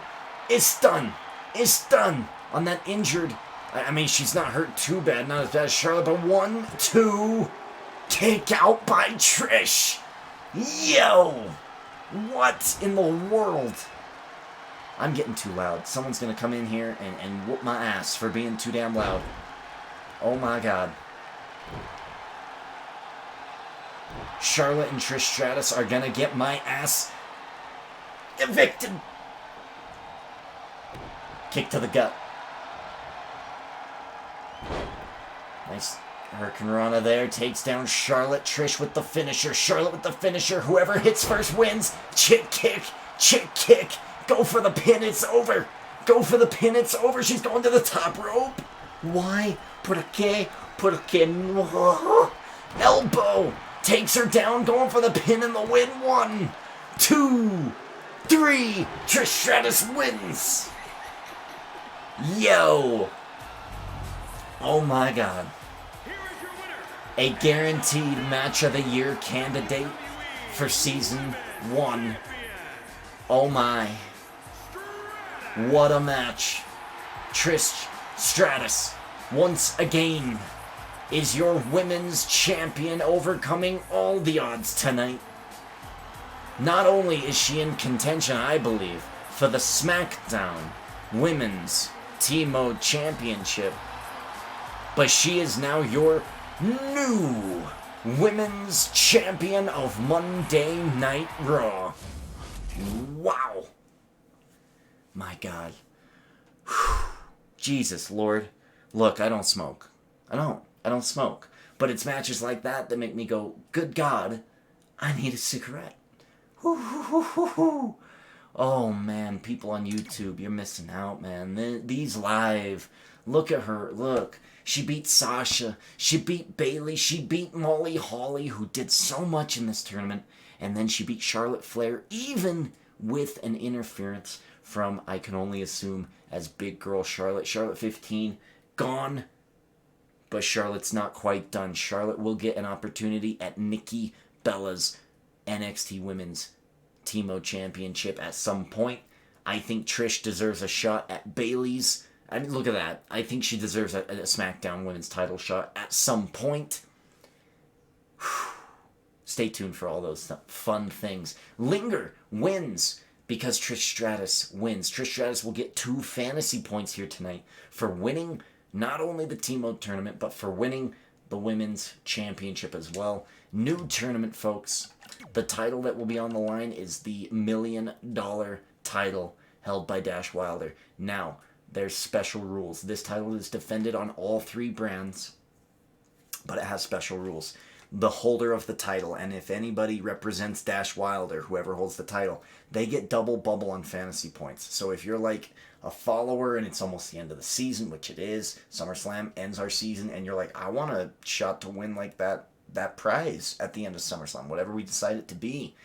It's done. It's done on that injured. I mean, she's not hurt too bad. Not as bad as Charlotte, but 1, 2. Kick out by Trish. Yo. What in the world? I'm getting too loud. Someone's going to come in here and whoop my ass for being too damn loud. Oh my God. Charlotte and Trish Stratus are going to get my ass evicted. Kick to the gut. Nice Hurricane Rana there. Takes down Charlotte. Trish with the finisher. Charlotte with the finisher. Whoever hits first wins. Chick kick. Chick kick. Go for the pin. It's over. Go for the pin. It's over. She's going to the top rope. Why? Por qué? No. Elbow. Takes her down. Going for the pin and the win. 1, 2, 3. Trish Stratus wins. Yo. Oh my God. A guaranteed match of the year candidate for season 1. Oh my. What a match. Trish Stratus, once again, is your women's champion, overcoming all the odds tonight. Not only is she in contention, I believe, for the SmackDown Women's Team Mode Championship, but she is now your new Women's Champion of Monday Night Raw. Wow. My God. Whew. Jesus, Lord. Look, I don't smoke. I don't smoke. But it's matches like that that make me go, good God, I need a cigarette. Oh, man, people on YouTube, you're missing out, man. These live, look at her, look. She beat Sasha, she beat Bayley, she beat Molly Holly, who did so much in this tournament, and then she beat Charlotte Flair, even with an interference from, I can only assume, as big girl Charlotte. Charlotte 15, gone, but Charlotte's not quite done. Charlotte will get an opportunity at Nikki Bella's NXT Women's Team Championship at some point. I think Trish deserves a shot at Bayley's. I mean, look at that. I think she deserves a SmackDown Women's title shot at some point. Stay tuned for all those fun things. Linger wins because Trish Stratus wins. Trish Stratus will get 2 fantasy points here tonight for winning not only the Team Mode tournament, but for winning the Women's Championship as well. New tournament, folks. The title that will be on the line is the $1 million title held by Dash Wilder. Now, there's special rules. This title is defended on all 3 brands, but it has special rules. The holder of the title, and if anybody represents Dash Wilder, whoever holds the title, they get double bubble on fantasy points. So if you're like a follower and it's almost the end of the season, which it is, SummerSlam ends our season, and you're like, I want a shot to win like that prize at the end of SummerSlam, whatever we decide it to be.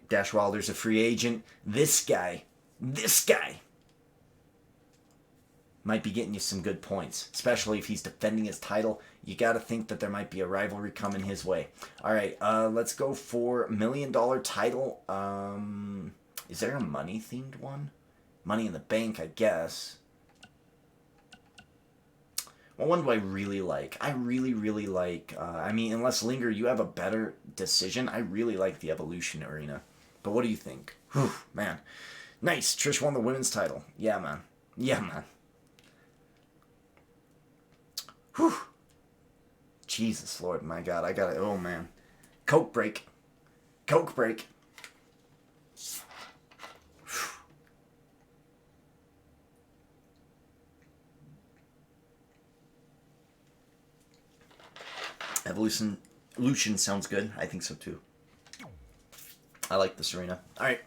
Dash Wilder's a free agent. This guy might be getting you some good points, especially if he's defending his title. You got to think that there might be a rivalry coming his way. All right, let's go for $1 million title. Is there a money-themed one? Money in the Bank, I guess. What one do I really like? I really like, I mean, unless Linger, you have a better decision, I really like the Evolution Arena. But what do you think? Whew, man. Nice. Trish won the women's title. Yeah, man. Yeah, man. Whew. Jesus, Lord, my God. I got it. Oh, man. Coke break. Coke break. Evolution sounds good. I think so, too. I like this arena. All right.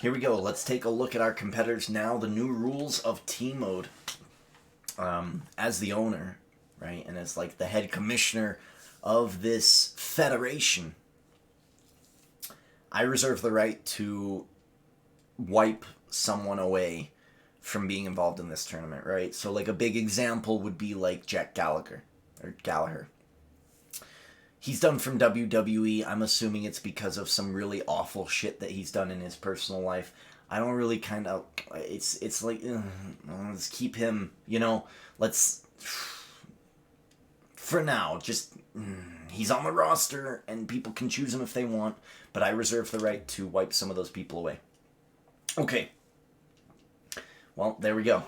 Here we go. Let's take a look at our competitors now. The new rules of Team Mode. As the owner, right, and as like the head commissioner of this federation, I reserve the right to wipe someone away from being involved in this tournament, right? So like a big example would be like Jack Gallagher. He's done from WWE. I'm assuming it's because of some really awful shit that he's done in his personal life. I don't really kind of... It's like... let's keep him, you know... Let's... For now, just... He's on the roster, and people can choose him if they want, but I reserve the right to wipe some of those people away. Okay. Well, there we go.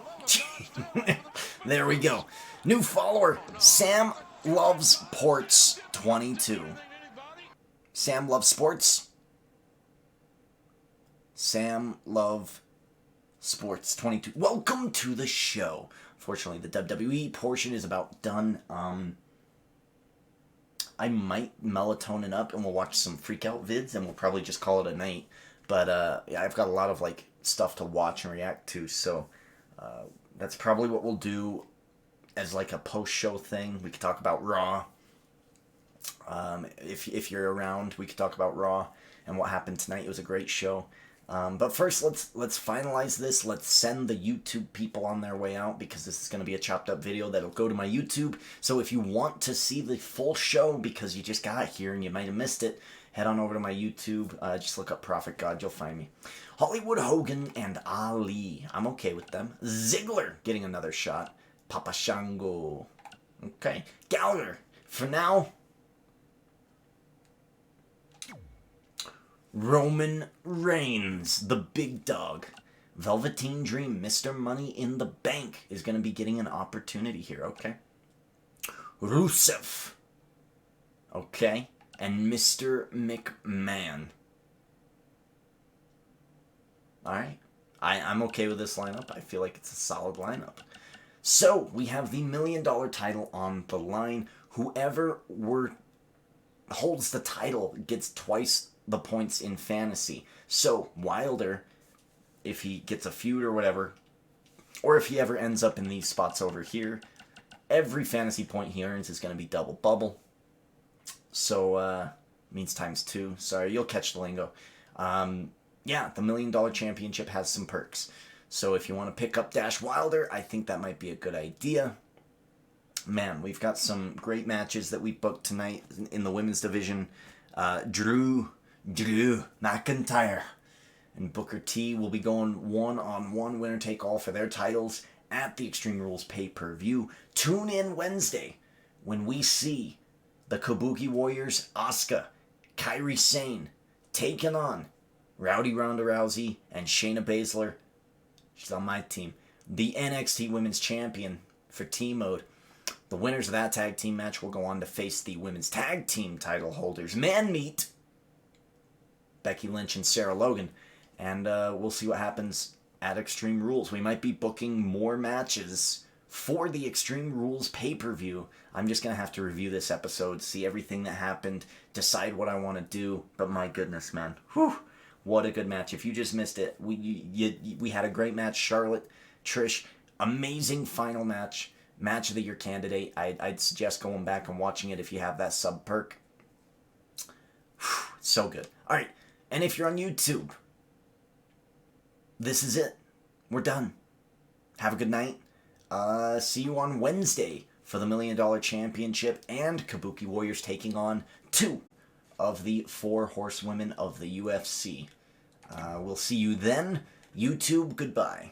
There we go. New follower, Sam Loves Ports 22. Sam Loves Sports. Sam Love Sports 22. Welcome to the show. Fortunately, the WWE portion is about done. I might melatonin up and we'll watch some freak out vids and we'll probably just call it a night. But yeah, I've got a lot of like stuff to watch and react to, so that's probably what we'll do as like a post-show thing. We could talk about Raw. If you're around, we could talk about Raw and what happened tonight. It was a great show. But first, let's finalize this. Let's send the YouTube people on their way out because this is going to be a chopped up video that'll go to my YouTube. So if you want to see the full show because you just got here and you might have missed it, head on over to my YouTube. Just look up Prophet God. You'll find me. Hollywood Hogan and Ali. I'm okay with them. Ziggler getting another shot. Papa Shango. Okay. Gallagher. For now... Roman Reigns, the big dog, Velveteen Dream, Mr. Money in the Bank, is going to be getting an opportunity here, okay? Rusev. Okay. And Mr. McMahon. Alright. I'm okay with this lineup. I feel like it's a solid lineup. So, we have the $1 million title on the line. Whoever holds the title gets twice the points in fantasy. So, Wilder, if he gets a feud or whatever, or if he ever ends up in these spots over here, every fantasy point he earns is going to be double bubble. So, means times 2. Sorry, you'll catch the lingo. Yeah, the $1 million championship has some perks. So if you want to pick up Dash Wilder, I think that might be a good idea. Man, we've got some great matches that we booked tonight in the women's division. Drew McIntyre and Booker T will be going one-on-one winner-take-all for their titles at the Extreme Rules pay-per-view. Tune in Wednesday when we see the Kabuki Warriors, Asuka, Kairi Sane, taking on Rowdy Ronda Rousey and Shayna Baszler. She's on my team. The NXT Women's Champion for T-Mode. The winners of that tag team match will go on to face the women's tag team title holders. Man Meat, Becky Lynch and Sarah Logan. And we'll see what happens at Extreme Rules. We might be booking more matches for the Extreme Rules pay-per-view. I'm just going to have to review this episode, see everything that happened, decide what I want to do. But my goodness, man. Whew. What a good match. If you just missed it, we had a great match. Charlotte, Trish, amazing final match. Match of the Year candidate. I'd suggest going back and watching it if you have that sub perk. So good. All right. And if you're on YouTube, this is it. We're done. Have a good night. See you on Wednesday for the $1 Million Championship and Kabuki Warriors taking on 2 of the 4 horsewomen of the UFC. We'll see you then. YouTube, goodbye.